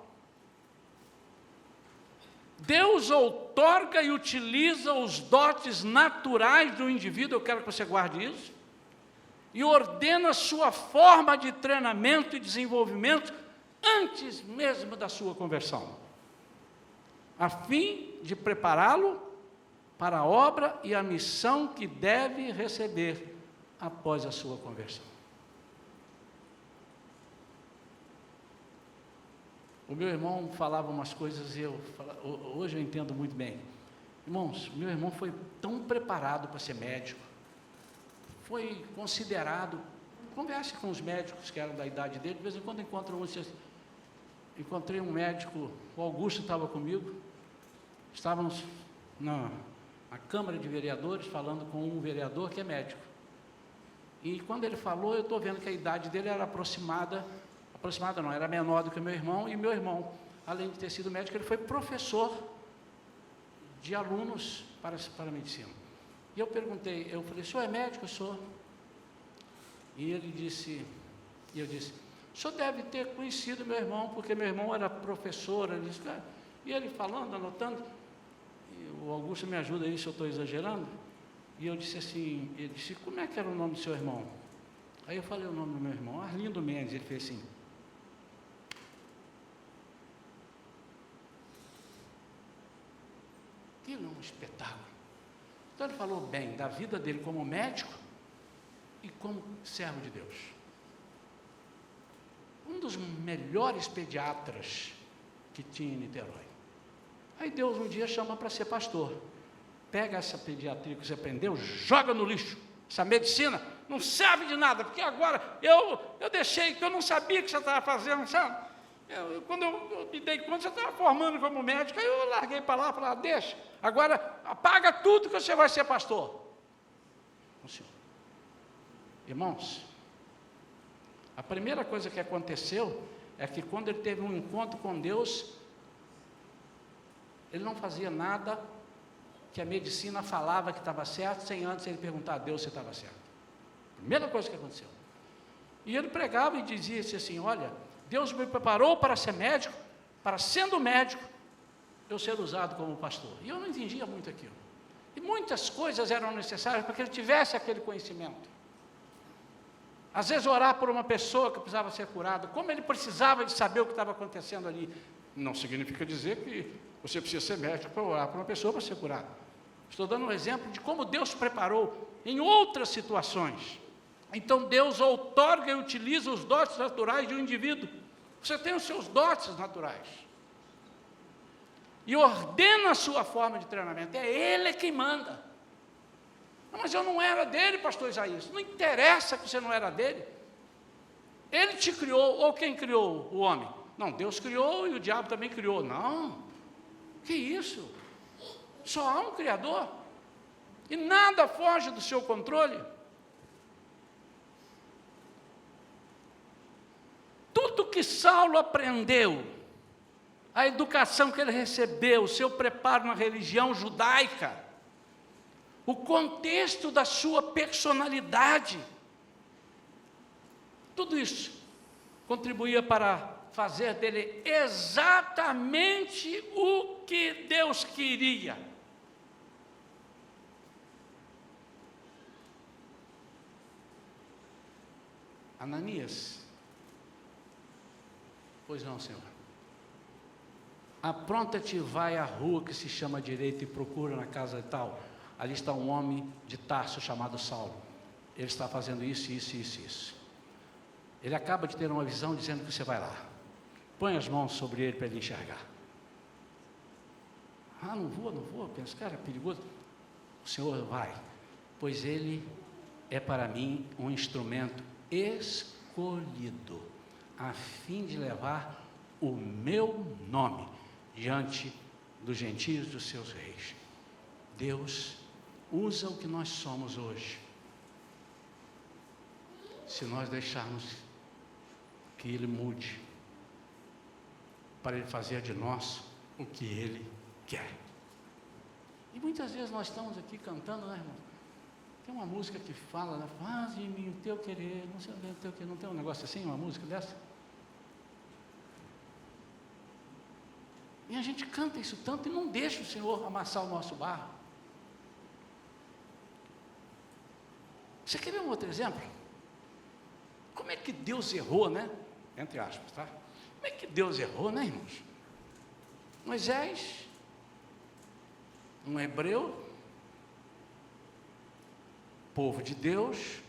Speaker 1: Deus outorga e utiliza os dotes naturais do indivíduo, eu quero que você guarde isso, e ordena sua forma de treinamento e desenvolvimento antes mesmo da sua conversão, a fim de prepará-lo para a obra e a missão que deve receber após a sua conversão. O meu irmão falava umas coisas e hoje eu entendo muito bem. Irmãos, meu irmão foi tão preparado para ser médico, foi considerado, converse com os médicos que eram da idade dele, de vez em quando encontrei um médico, o Augusto estava comigo, estávamos na Câmara de Vereadores falando com um vereador que é médico. E quando ele falou, eu estou vendo que a idade dele era aproximada não, era menor do que o meu irmão, e meu irmão, além de ter sido médico, ele foi professor de alunos para a medicina. E eu perguntei, eu falei, o senhor é médico? Eu sou. E eu disse, o senhor deve ter conhecido meu irmão, porque meu irmão era professor. Ele disse, e ele falando, anotando, e o Augusto me ajuda aí se eu estou exagerando, e eu disse assim, ele disse, como é que era o nome do seu irmão? Aí eu falei o nome do meu irmão, Arlindo Mendes. Ele fez assim, aquilo é um espetáculo. Então ele falou bem da vida dele como médico e como servo de Deus. Um dos melhores pediatras que tinha em Niterói. Aí Deus um dia chama para ser pastor. Pega essa pediatria que você aprendeu, joga no lixo. Essa medicina não serve de nada, porque agora eu deixei, que eu não sabia o que você estava fazendo, sabe? Quando eu me dei conta, você estava formando como médico, aí eu larguei para lá, falei, deixa, agora apaga tudo que você vai ser pastor. O senhor. Irmãos, a primeira coisa que aconteceu é que quando ele teve um encontro com Deus, ele não fazia nada que a medicina falava que estava certo, sem antes ele perguntar a Deus se estava certo. Primeira coisa que aconteceu. E ele pregava e dizia assim, olha, Deus me preparou para ser médico, para sendo médico, eu ser usado como pastor. E eu não entendia muito aquilo. E muitas coisas eram necessárias para que ele tivesse aquele conhecimento. Às vezes orar por uma pessoa que precisava ser curada, como ele precisava de saber o que estava acontecendo ali. Não significa dizer que você precisa ser médico para orar por uma pessoa para ser curado. Estou dando um exemplo de como Deus preparou em outras situações. Então Deus outorga e utiliza os dotes naturais de um indivíduo. Você tem os seus dotes naturais. E ordena a sua forma de treinamento. É Ele quem manda. Não, mas eu não era dele, pastor Isaías. Não interessa que você não era dele. Ele te criou, ou quem criou o homem? Não, Deus criou e o diabo também criou. Não, que isso? Só há um Criador. E nada foge do seu controle. Tudo que Saulo aprendeu, a educação que ele recebeu, o seu preparo na religião judaica, o contexto da sua personalidade, tudo isso contribuía para fazer dele exatamente o que Deus queria. Ananias, pois não, Senhor. Apronta-te e vai à rua que se chama direita e procura na casa de tal. Ali está um homem de Tarso chamado Saulo. Ele está fazendo isso, isso, isso, isso. Ele acaba de ter uma visão dizendo que você vai lá. Põe as mãos sobre ele para ele enxergar. Ah, não vou. Penso, cara, é perigoso. O Senhor vai, pois ele é para mim um instrumento escolhido, a fim de levar o meu nome diante dos gentios dos seus reis. Deus usa o que nós somos hoje, se nós deixarmos que Ele mude, para Ele fazer de nós o que Ele quer. E muitas vezes nós estamos aqui cantando, né, irmão? Tem uma música que fala, né? Faz de mim o teu querer, não sei o teu querer, não tem um negócio assim, uma música dessa? E a gente canta isso tanto e não deixa o Senhor amassar o nosso barro. Você quer ver um outro exemplo? Como é que Deus errou, né? Entre aspas, tá? Como é que Deus errou, né, irmãos? Moisés, um hebreu, povo de Deus,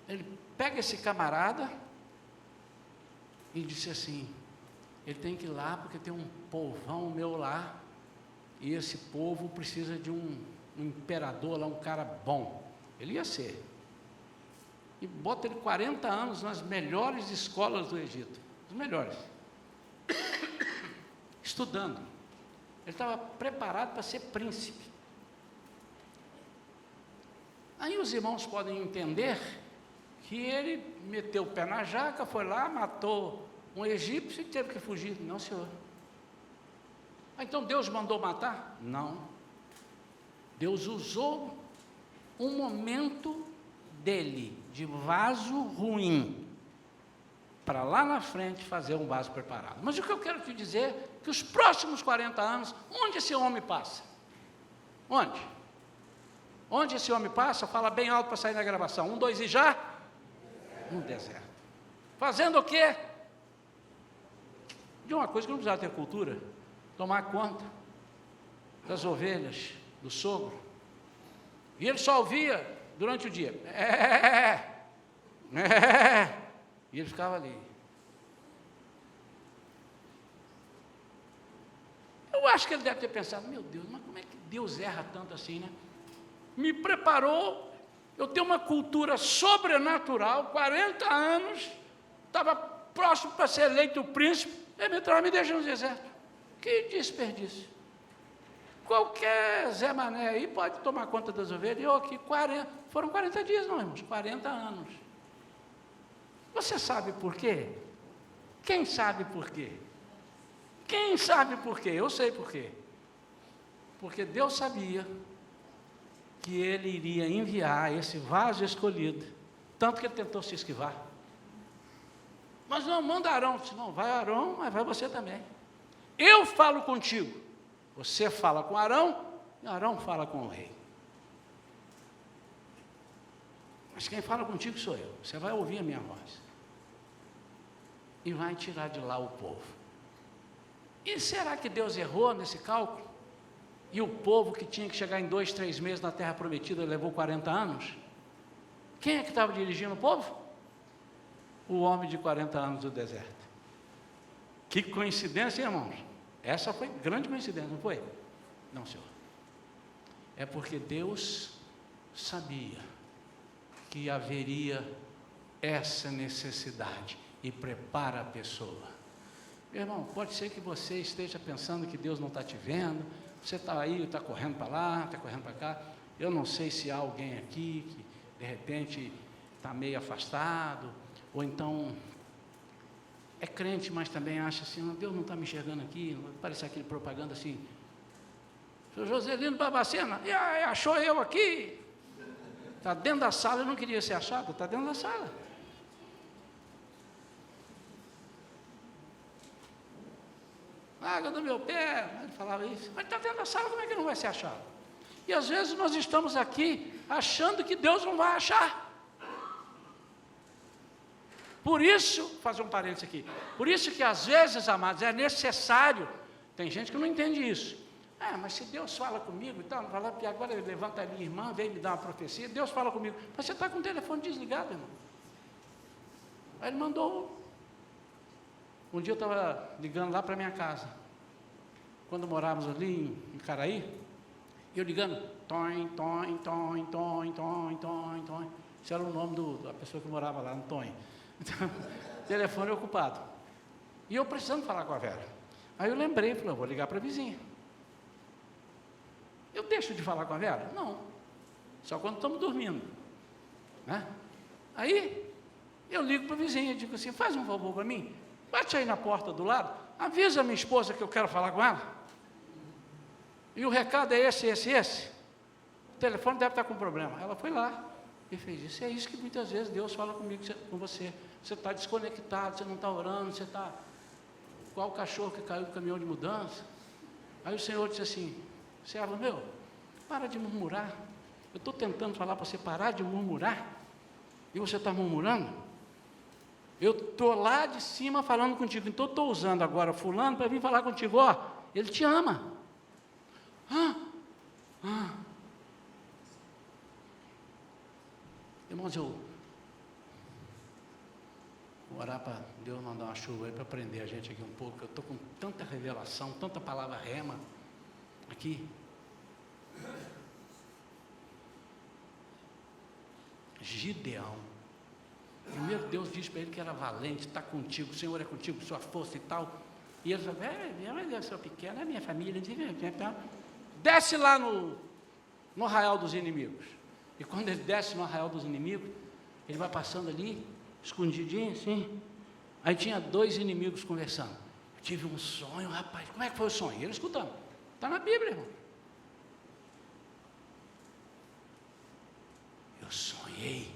Speaker 1: ele pega esse camarada e disse assim, ele tem que ir lá porque tem um povão meu lá, e esse povo precisa de um imperador lá, um cara bom. Ele ia ser. E bota ele 40 anos nas melhores escolas do Egito, os melhores, estudando. Ele estava preparado para ser príncipe. Aí os irmãos podem entender que ele meteu o pé na jaca, foi lá, matou um egípcio e teve que fugir. Não, Senhor. Então Deus mandou matar? Não. Deus usou um momento dele, de vaso ruim, para lá na frente fazer um vaso preparado. Mas o que eu quero te dizer é que os próximos 40 anos, onde esse homem passa? Onde? Onde esse homem passa? Fala bem alto para sair na gravação. 1, 2 e já? No deserto. Fazendo o quê? De uma coisa que não precisava ter cultura. Tomar conta das ovelhas, do sogro. E ele só ouvia durante o dia. E ele ficava ali. Eu acho que ele deve ter pensado, meu Deus, mas como é que Deus erra tanto assim, né? Me preparou, eu tenho uma cultura sobrenatural, 40 anos, estava próximo para ser eleito príncipe, ele me traz, me deixa no deserto. Que desperdício. Qualquer Zé Mané aí pode tomar conta das ovelhas, e eu aqui, foram 40 dias, não, irmãos, 40 anos. Você sabe por quê? Quem sabe por quê? Quem sabe por quê? Eu sei por quê. Porque Deus sabia que Ele iria enviar esse vaso escolhido, tanto que Ele tentou se esquivar. Mas não, manda Arão. Disse, não, vai Arão, mas vai você também. Eu falo contigo. Você fala com Arão, e Arão fala com o rei. Mas quem fala contigo sou eu. Você vai ouvir a minha voz. E vai tirar de lá o povo. E será que Deus errou nesse cálculo? E o povo que tinha que chegar em 2, 3 meses na terra prometida levou 40 anos? Quem é que estava dirigindo o povo? O homem de 40 anos do deserto. Que coincidência, irmãos? Essa foi grande coincidência, não foi? Não, Senhor. É porque Deus sabia que haveria essa necessidade e prepara a pessoa. Meu irmão, pode ser que você esteja pensando que Deus não está te vendo, você está aí, está correndo para lá, está correndo para cá. Eu não sei se há alguém aqui que de repente está meio afastado, ou então é crente, mas também acha assim, Deus não está me enxergando aqui, parece aquele propaganda assim, Sr. Joselino Babacena, achou eu aqui, está dentro da sala, eu não queria ser achado, está dentro da sala. Água do meu pé, ele falava isso, mas está dentro da sala, como é que não vai ser achado? E às vezes nós estamos aqui achando que Deus não vai achar. Por isso, fazer um parênteses aqui, por isso que às vezes, amados, é necessário, tem gente que não entende isso. Mas se Deus fala comigo e tal, não fala, porque agora ele levanta ali, irmã, vem me dar uma profecia, Deus fala comigo. Mas você está com o telefone desligado, irmão. Aí ele mandou. Um dia eu estava ligando lá para minha casa, quando morávamos ali em Caraí, e eu ligando, Tom, Tom, Tom, Tom, Tom, Tom, Tom. Isso era o nome da pessoa que morava lá, no Tom. Então, telefone ocupado. E eu precisando falar com a Vera. Aí eu lembrei, falei, eu vou ligar para a vizinha. Eu deixo de falar com a Vera? Não. Só quando estamos dormindo. Né? Aí, eu ligo para a vizinha e digo assim, faz um favor para mim, bate aí na porta do lado, avisa a minha esposa que eu quero falar com ela. E o recado é esse. O telefone deve estar com problema. Ela foi lá e fez isso. É isso que muitas vezes Deus fala comigo, com você. Você está desconectado, você não está orando, você está igual o cachorro que caiu do caminhão de mudança. Aí o Senhor disse assim, servo meu, para de murmurar. Eu estou tentando falar para você parar de murmurar, e você está murmurando. Eu estou lá de cima falando contigo, então estou usando agora fulano para vir falar contigo, ele te ama. Irmãos, eu vou orar para Deus mandar uma chuva aí para prender a gente aqui um pouco. Eu estou com tanta revelação, tanta palavra rema aqui. Gideão. Primeiro Deus diz para ele que era valente, está contigo, o Senhor é contigo, sua força e tal. E ele falou, mas eu sou pequeno, é minha família. Desce lá no arraial dos inimigos. E quando ele desce no arraial dos inimigos, ele vai passando ali, escondidinho assim. Aí tinha 2 inimigos conversando. Eu tive um sonho, rapaz, como é que foi o sonho? E ele escutando. Está na Bíblia, irmão. Eu sonhei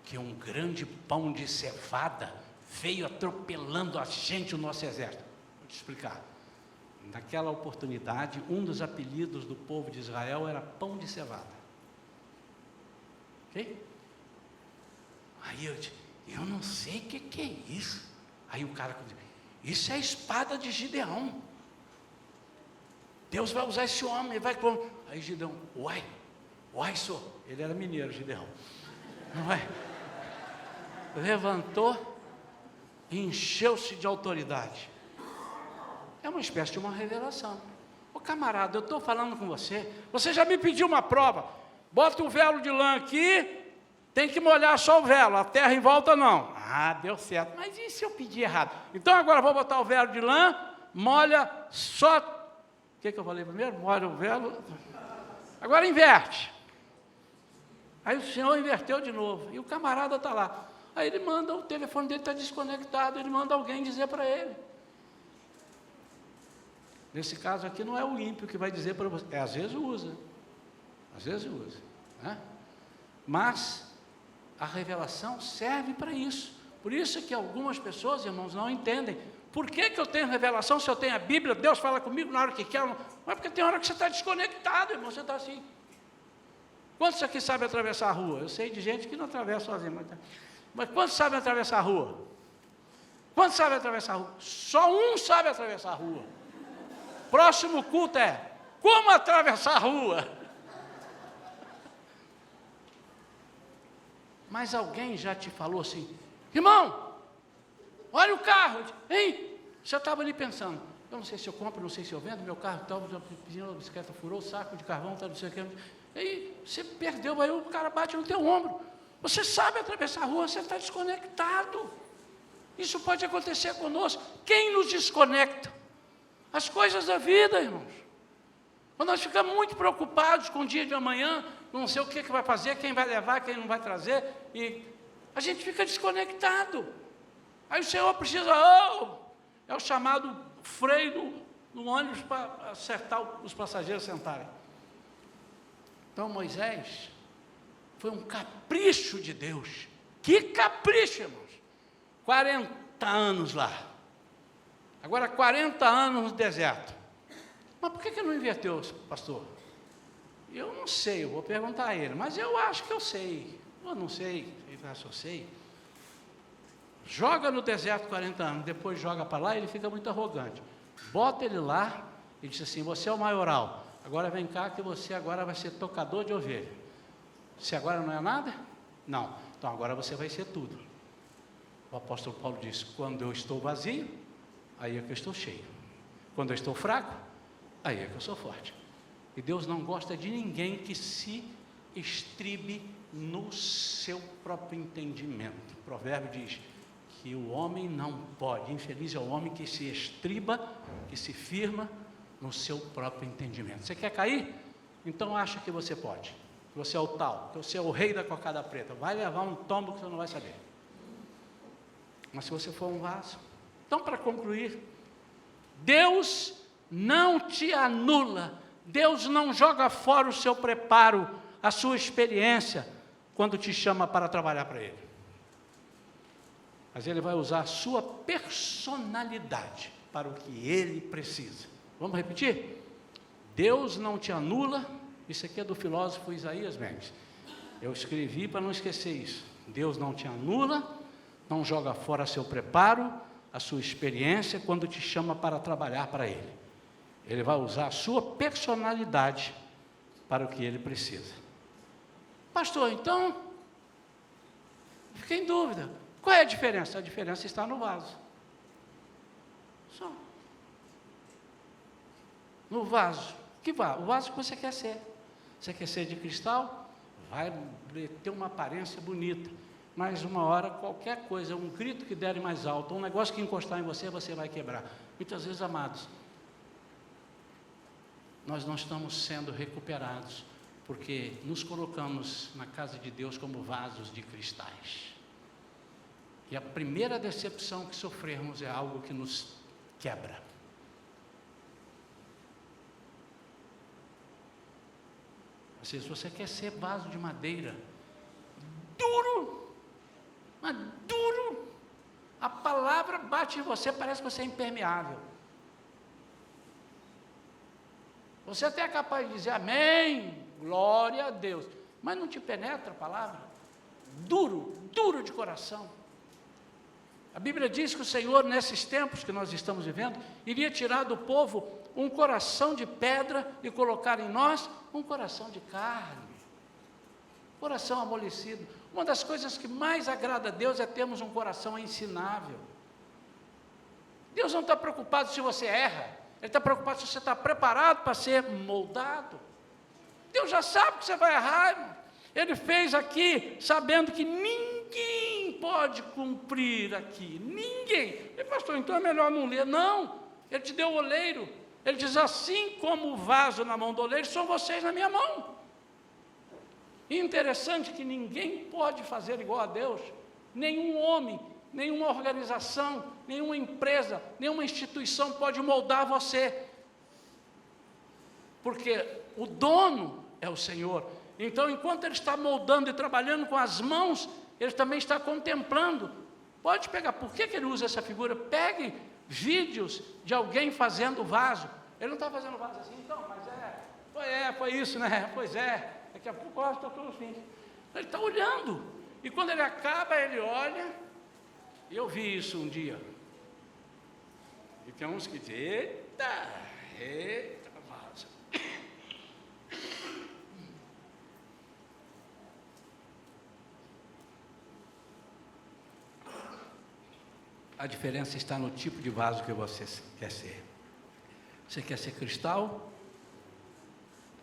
Speaker 1: que um grande pão de cevada veio atropelando a gente, o nosso exército. Vou te explicar. Naquela oportunidade, um dos apelidos do povo de Israel era pão de cevada. Ok? Aí eu disse, eu não sei o que é isso. Aí o cara disse, isso é a espada de Gideão. Deus vai usar esse homem, vai. Aí Gideão, uai, senhor. Ele era mineiro, Gideão. Uai. Levantou e encheu-se de autoridade. É uma espécie de uma revelação. Ô camarada, eu estou falando com você, você já me pediu uma prova, bota o velo de lã aqui, tem que molhar só o velo, a terra em volta não. Deu certo, mas e se eu pedir errado? Então agora eu vou botar o velo de lã, molha só, o que eu falei primeiro? Molha o velo, agora inverte. Aí o Senhor inverteu de novo, e o camarada está lá. Aí ele manda, o telefone dele está desconectado, ele manda alguém dizer para ele. Nesse caso aqui não é o ímpio que vai dizer para você, às vezes usa, né? Mas a revelação serve para isso. Por isso que algumas pessoas, irmãos, não entendem. Por que eu tenho revelação se eu tenho a Bíblia? Deus fala comigo na hora que quer. Não é porque tem hora que você está desconectado, irmão, você está assim. Quantos aqui sabem atravessar a rua? Eu sei de gente que não atravessa sozinho, mas quantos sabem atravessar a rua? Quantos sabem atravessar a rua? Só um sabe atravessar a rua. Próximo culto é como atravessar a rua. Mas alguém já te falou assim, irmão, olha o carro, hein? Você estava ali pensando, eu não sei se eu compro, não sei se eu vendo, meu carro tal, a bicicleta furou, o saco de carvão, não sei o que. Aí você perdeu, aí o cara bate no teu ombro. Você sabe atravessar a rua, você está desconectado. Isso pode acontecer conosco. Quem nos desconecta? As coisas da vida, irmãos. Quando nós ficamos muito preocupados com o dia de amanhã, não sei o que vai fazer, quem vai levar, quem não vai trazer, e a gente fica desconectado. Aí o Senhor precisa, é o chamado freio no ônibus para acertar os passageiros sentarem. Então Moisés foi um capricho de Deus. Que capricho, irmãos! 40 anos lá. Agora 40 anos no deserto. Mas por que não inverteu, pastor? Eu não sei, eu vou perguntar a ele, mas eu acho que eu sei. Eu não sei, eu acho que eu sei. joga no deserto 40 anos, depois joga para lá, ele fica muito arrogante. Bota ele lá e diz assim: você é o maioral, agora vem cá que você agora vai ser tocador de ovelha. Você agora não é nada? Não, então agora você vai ser tudo. O apóstolo Paulo diz: quando eu estou vazio, aí é que eu estou cheio. Quando eu estou fraco, aí é que eu sou forte. E Deus não gosta de ninguém que se estribe no seu próprio entendimento. O provérbio diz que o homem não pode, infeliz é o homem que se estriba, que se firma no seu próprio entendimento. Você quer cair? Então acha que você pode, que você é o tal, que você é o rei da cocada preta. Vai levar um tombo que você não vai saber. Mas se você for um vaso. Então, para concluir, Deus não te anula, Deus não joga fora o seu preparo, a sua experiência, quando te chama para trabalhar para Ele. Mas Ele vai usar a sua personalidade para o que Ele precisa. Vamos repetir? Deus não te anula. Isso aqui é do filósofo Isaías Mendes. Eu escrevi para não esquecer isso. Deus não te anula, não joga fora seu preparo, a sua experiência, quando te chama para trabalhar para Ele. Ele vai usar a sua personalidade para o que Ele precisa. Pastor, então, fiquei em dúvida. Qual é a diferença? A diferença está no vaso. Só. No vaso. Que vaso? O vaso que você quer ser. Você quer ser de cristal? Vai ter uma aparência bonita. Mas uma hora, qualquer coisa, um grito que der mais alto, um negócio que encostar em você, você vai quebrar. Muitas vezes, amados, nós não estamos sendo recuperados, porque nos colocamos na casa de Deus como vasos de cristais. E a primeira decepção que sofremos é algo que nos quebra. Se você quer ser vaso de madeira, duro, mas duro, a palavra bate em você, parece que você é impermeável. Você até é capaz de dizer amém, glória a Deus, mas não te penetra a palavra. Duro, duro de coração. A Bíblia diz que o Senhor, nesses tempos que nós estamos vivendo, iria tirar do povo um coração de pedra e colocar em nós um coração de carne, coração amolecido. Uma das coisas que mais agrada a Deus é termos um coração ensinável. Deus não está preocupado se você erra, Ele está preocupado se você está preparado para ser moldado. Deus já sabe que você vai errar, irmão. Ele fez aqui sabendo que ninguém pode cumprir aqui, ninguém. E pastor, então é melhor não ler. Não, Ele te deu o oleiro. Ele diz: assim como o vaso na mão do oleiro, são vocês na minha mão. E interessante que ninguém pode fazer igual a Deus. Nenhum homem, nenhuma organização, nenhuma empresa, nenhuma instituição pode moldar você. Porque o dono é o Senhor. Então, enquanto Ele está moldando e trabalhando com as mãos, Ele também está contemplando. Pode pegar, por que Ele usa essa figura? Pegue vídeos de alguém fazendo vaso. Ele não está fazendo vaso assim, então, mas foi isso, né? Pois é, daqui a pouco está tudo assim. Ele está olhando, e quando ele acaba, ele olha, e eu vi isso um dia. E tem uns que dizem: eita, vaso. A diferença está no tipo de vaso que você quer ser. Você quer ser cristal?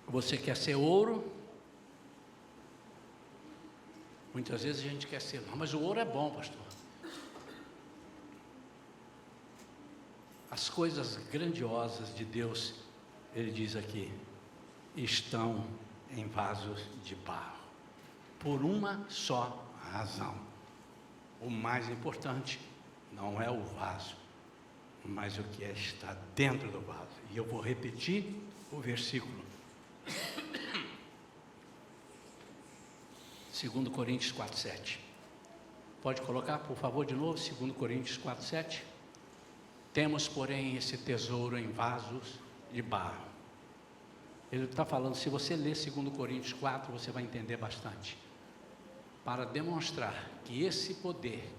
Speaker 1: Você quer ser ouro? Muitas vezes a gente quer ser, não, mas o ouro é bom, pastor. As coisas grandiosas de Deus, Ele diz aqui, estão em vasos de barro, por uma só razão. O mais importante não é o vaso, mas o que está dentro do vaso. E eu vou repetir o versículo. 2 Coríntios 4:7. Pode colocar, por favor, de novo, 2 Coríntios 4:7. Temos, porém, esse tesouro em vasos de barro. Ele está falando, se você ler 2 Coríntios 4, você vai entender bastante. Para demonstrar que esse poder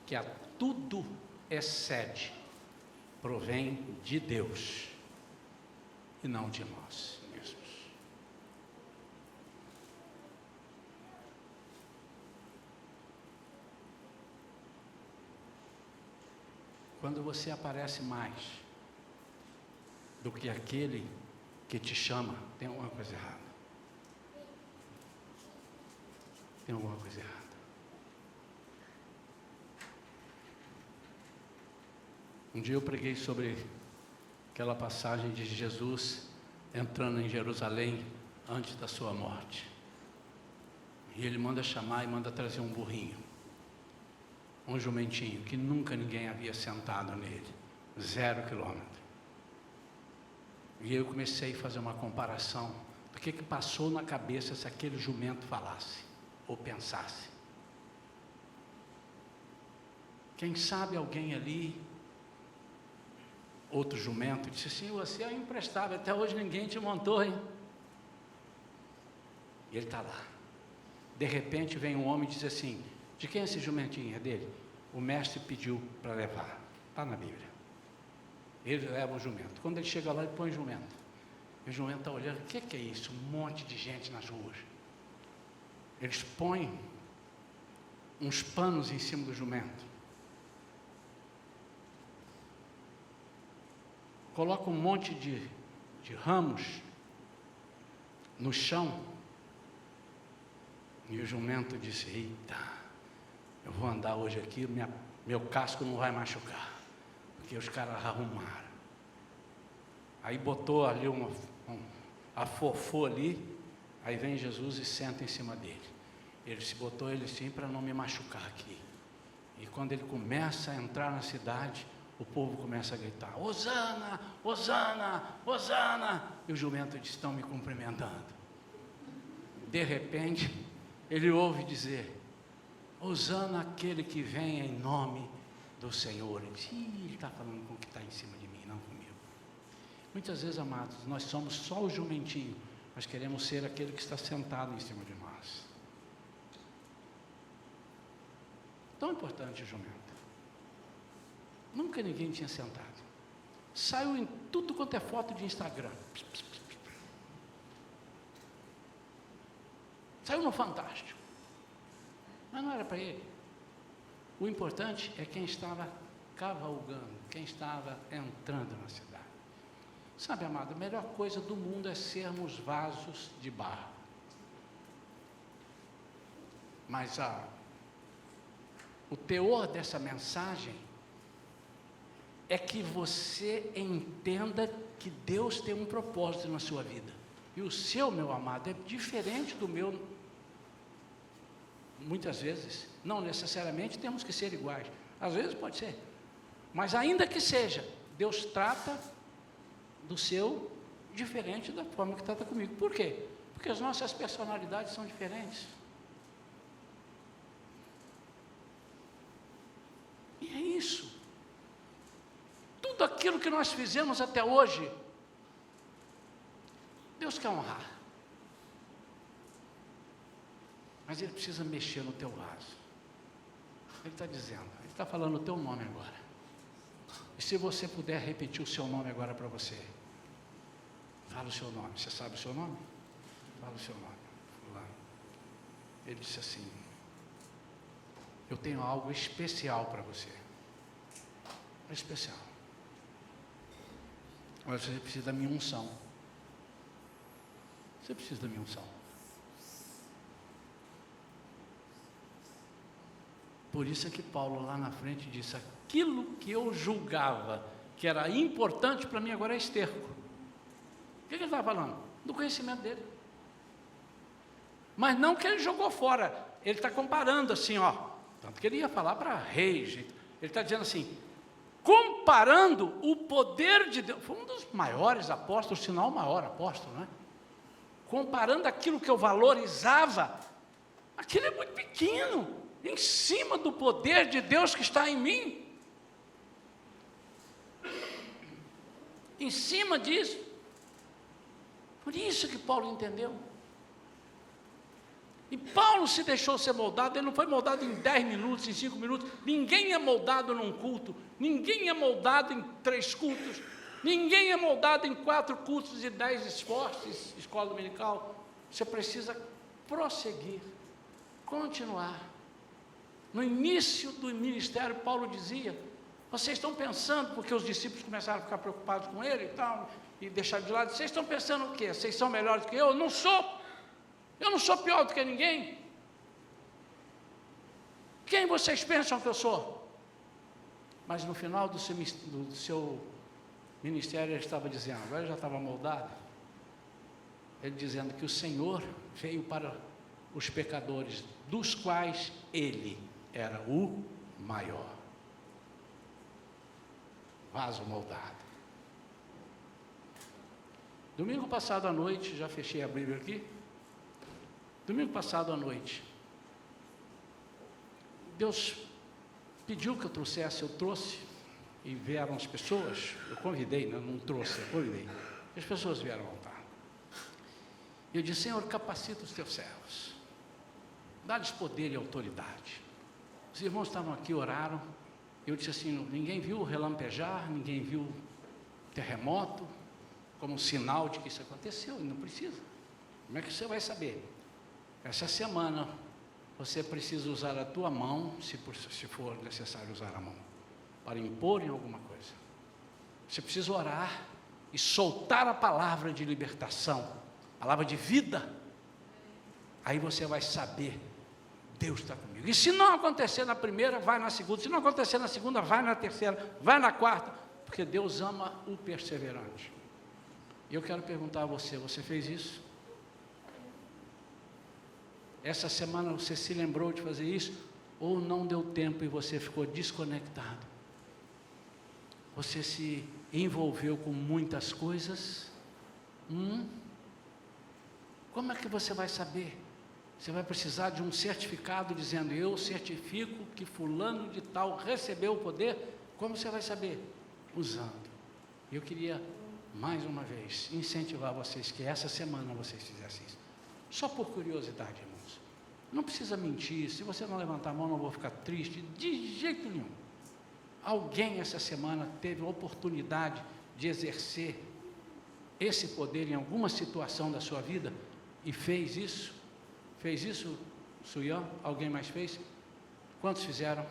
Speaker 1: que a tudo excede, provém de Deus e não de nós mesmos. Quando você aparece mais do que aquele que te chama, tem alguma coisa errada. Tem alguma coisa errada. Um dia eu preguei sobre aquela passagem de Jesus entrando em Jerusalém antes da sua morte. E ele manda chamar e manda trazer um burrinho, um jumentinho, que nunca ninguém havia sentado nele, 0 quilômetro. E eu comecei a fazer uma comparação do que passou na cabeça se aquele jumento falasse ou pensasse. Quem sabe alguém ali, outro jumento, disse assim: você é imprestável, até hoje ninguém te montou, hein? E ele está lá. De repente vem um homem e diz assim: de quem é esse jumentinho? É dele? O mestre pediu para levar. Está na Bíblia. Ele leva o jumento. Quando ele chega lá, ele põe o jumento. E o jumento está olhando: o que é isso? Um monte de gente nas ruas. Eles põem uns panos em cima do jumento. Colocam um monte de ramos no chão. E o jumento disse: eita, eu vou andar hoje aqui, meu casco não vai machucar, porque os caras arrumaram. Aí botou ali afofou ali, aí vem Jesus e senta em cima dele. Ele se botou ele assim para não me machucar aqui. E quando ele começa a entrar na cidade, o povo começa a gritar: Hosana, Hosana, Hosana. E o jumento diz: estão me cumprimentando. De repente, ele ouve dizer: Hosana aquele que vem em nome do Senhor. Ele diz: ele está falando com o que está em cima de mim, não comigo. Muitas vezes, amados, nós somos só o jumentinho, mas queremos ser aquele que está sentado em cima de nós. Tão importante o jumento. Nunca ninguém tinha sentado. Saiu em tudo quanto é foto de Instagram. Saiu no Fantástico. Mas não era para ele. O importante é quem estava cavalgando, quem estava entrando na cidade. Sabe, amado, a melhor coisa do mundo é sermos vasos de barro. Mas o teor dessa mensagem é que você entenda que Deus tem um propósito na sua vida. E o seu, meu amado, é diferente do meu. Muitas vezes, não necessariamente temos que ser iguais. Às vezes pode ser. Mas ainda que seja, Deus trata do seu diferente da forma que trata comigo. Por quê? Porque as nossas personalidades são diferentes. E é isso. Tudo aquilo que nós fizemos até hoje, Deus quer honrar. Mas Ele precisa mexer no teu vaso. Ele está dizendo, Ele está falando o teu nome agora. E se você puder repetir o seu nome agora para você. Fala o seu nome. Você sabe o seu nome? Fala o seu nome. Fulano. Ele disse assim: eu tenho algo especial para você. É especial. Mas você precisa da minha unção. Você precisa da minha unção. Por isso é que Paulo lá na frente disse: aquilo que eu julgava que era importante para mim agora é esterco. O que ele estava falando? Do conhecimento dele. Mas não que ele jogou fora. Ele está comparando assim, ó. Tanto que ele ia falar para reis. Ele está dizendo assim, comparando o poder de Deus. Foi um dos maiores apóstolos, se não o maior apóstolo, né? Comparando aquilo que eu valorizava, aquilo é muito pequeno, em cima do poder de Deus que está em mim. Em cima disso. Por isso que Paulo entendeu. E Paulo se deixou ser moldado, ele não foi moldado em 10 minutos, em 5 minutos. Ninguém é moldado num culto, ninguém é moldado em 3 cultos, ninguém é moldado em 4 cultos e 10 esportes, escola dominical. Você precisa prosseguir, continuar. No início do ministério, Paulo dizia: vocês estão pensando, porque os discípulos começaram a ficar preocupados com ele e tal, e deixar de lado, vocês estão pensando o quê? Vocês são melhores do que eu? Não sou. Eu não sou pior do que ninguém. Quem vocês pensam que eu sou? Mas no final do seu ministério, ele estava dizendo, agora ele já estava moldado, ele dizendo que o Senhor veio para os pecadores, dos quais ele era o maior. Vaso moldado. Domingo passado à noite, já fechei a Bíblia aqui. Domingo passado à noite, Deus pediu que eu trouxesse, eu trouxe, e vieram as pessoas, eu convidei, não trouxe, eu convidei, as pessoas vieram ao altar. Eu disse: Senhor, capacita os teus servos, dá-lhes poder e autoridade. Os irmãos estavam aqui, oraram, eu disse assim: ninguém viu relampejar, ninguém viu terremoto, como sinal de que isso aconteceu, e não precisa. Como é que você vai saber? Essa semana, você precisa usar a tua mão, se for necessário usar a mão, para impor em alguma coisa. Você precisa orar e soltar a palavra de libertação, palavra de vida. Aí você vai saber, Deus está comigo. E se não acontecer na primeira, vai na segunda. Se não acontecer na segunda, vai na terceira, vai na quarta, porque Deus ama o perseverante. E eu quero perguntar a você, você fez isso? Essa semana você se lembrou de fazer isso? Ou não deu tempo e você ficou desconectado? Você se envolveu com muitas coisas? Como é que você vai saber? Você vai precisar de um certificado dizendo: eu certifico que fulano de tal recebeu o poder. Como você vai saber? Usando. Eu queria, mais uma vez, incentivar vocês que essa semana vocês fizessem isso. Só por curiosidade, irmãos. Não precisa mentir. Se você não levantar a mão, não vou ficar triste, de jeito nenhum. Alguém essa semana teve a oportunidade de exercer esse poder em alguma situação da sua vida e fez isso? Fez isso, Suyan? Alguém mais fez? Quantos fizeram?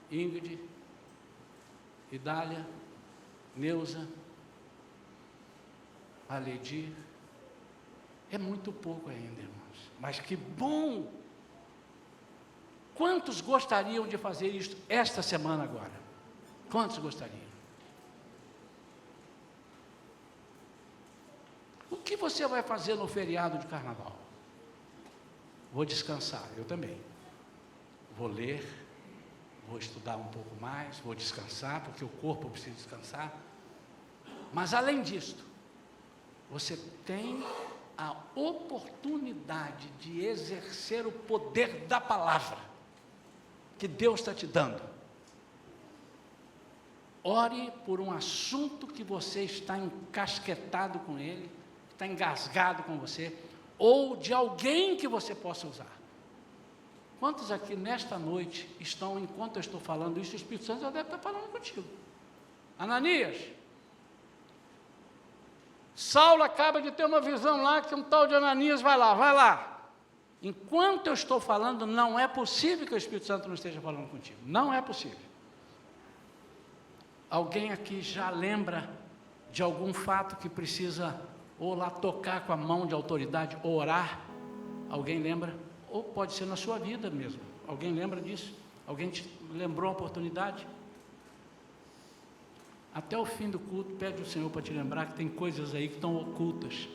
Speaker 1: Ingrid, Idália, Neuza, Aledir. É muito pouco ainda, irmãos. Mas que bom! Quantos gostariam de fazer isso esta semana agora? Quantos gostariam? O que você vai fazer no feriado de carnaval? Vou descansar, eu também. Vou ler, vou estudar um pouco mais, vou descansar, porque o corpo precisa descansar. Mas além disto, você tem a oportunidade de exercer o poder da palavra que Deus está te dando. Ore por um assunto que você está encasquetado com ele, está engasgado com você, ou de alguém que você possa usar. Quantos aqui nesta noite estão, enquanto eu estou falando isso, o Espírito Santo já deve estar falando contigo? Ananias, Saulo acaba de ter uma visão lá, que um tal de Ananias vai lá. Enquanto eu estou falando, não é possível que o Espírito Santo não esteja falando contigo. Não é possível. Alguém aqui já lembra de algum fato que precisa ou lá tocar com a mão de autoridade, ou orar? Alguém lembra? Ou pode ser na sua vida mesmo. Alguém lembra disso? Alguém te lembrou a oportunidade? Até o fim do culto, pede ao Senhor para te lembrar que tem coisas aí que estão ocultas.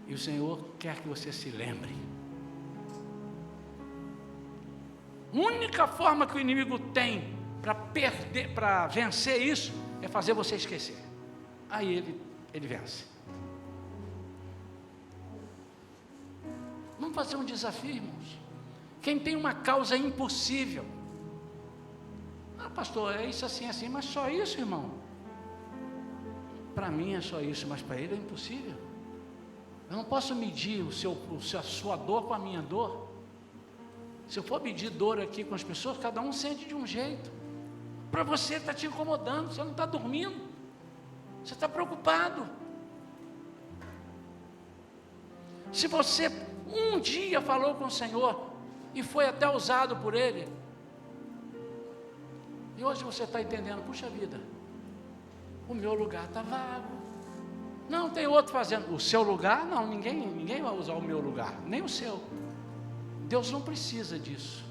Speaker 1: E o Senhor quer que você se lembre. A única forma que o inimigo tem para vencer isso, é fazer você esquecer. Aí ele vence. Vamos fazer um desafio, irmãos. Quem tem uma causa impossível, pastor, é isso assim, mas só isso, irmão? Para mim é só isso, mas para ele é impossível. Eu não posso medir a sua dor com a minha dor. Se eu for medir dor aqui com as pessoas, cada um sente de um jeito. Para você está te incomodando, você não está dormindo, você está preocupado. Se você um dia falou com o Senhor e foi até usado por Ele, e hoje você está entendendo, puxa vida, o meu lugar está vago. Não, tem outro fazendo. O seu lugar? Não, ninguém vai usar o meu lugar, nem o seu. Deus não precisa disso.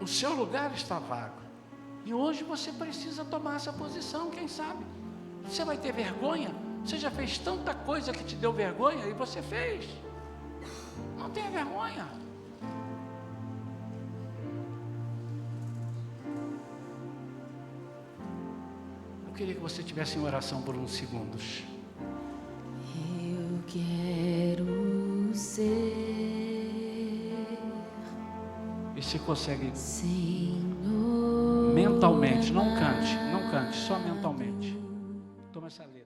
Speaker 1: O seu lugar está vago. E hoje você precisa tomar essa posição, quem sabe? Você vai ter vergonha? Você já fez tanta coisa que te deu vergonha e você fez. Não tenha vergonha. Eu queria que você tivesse em oração por uns segundos.
Speaker 2: Eu quero ser.
Speaker 1: E se consegue
Speaker 2: Senhor,
Speaker 1: mentalmente, não cante, só mentalmente. Toma essa letra.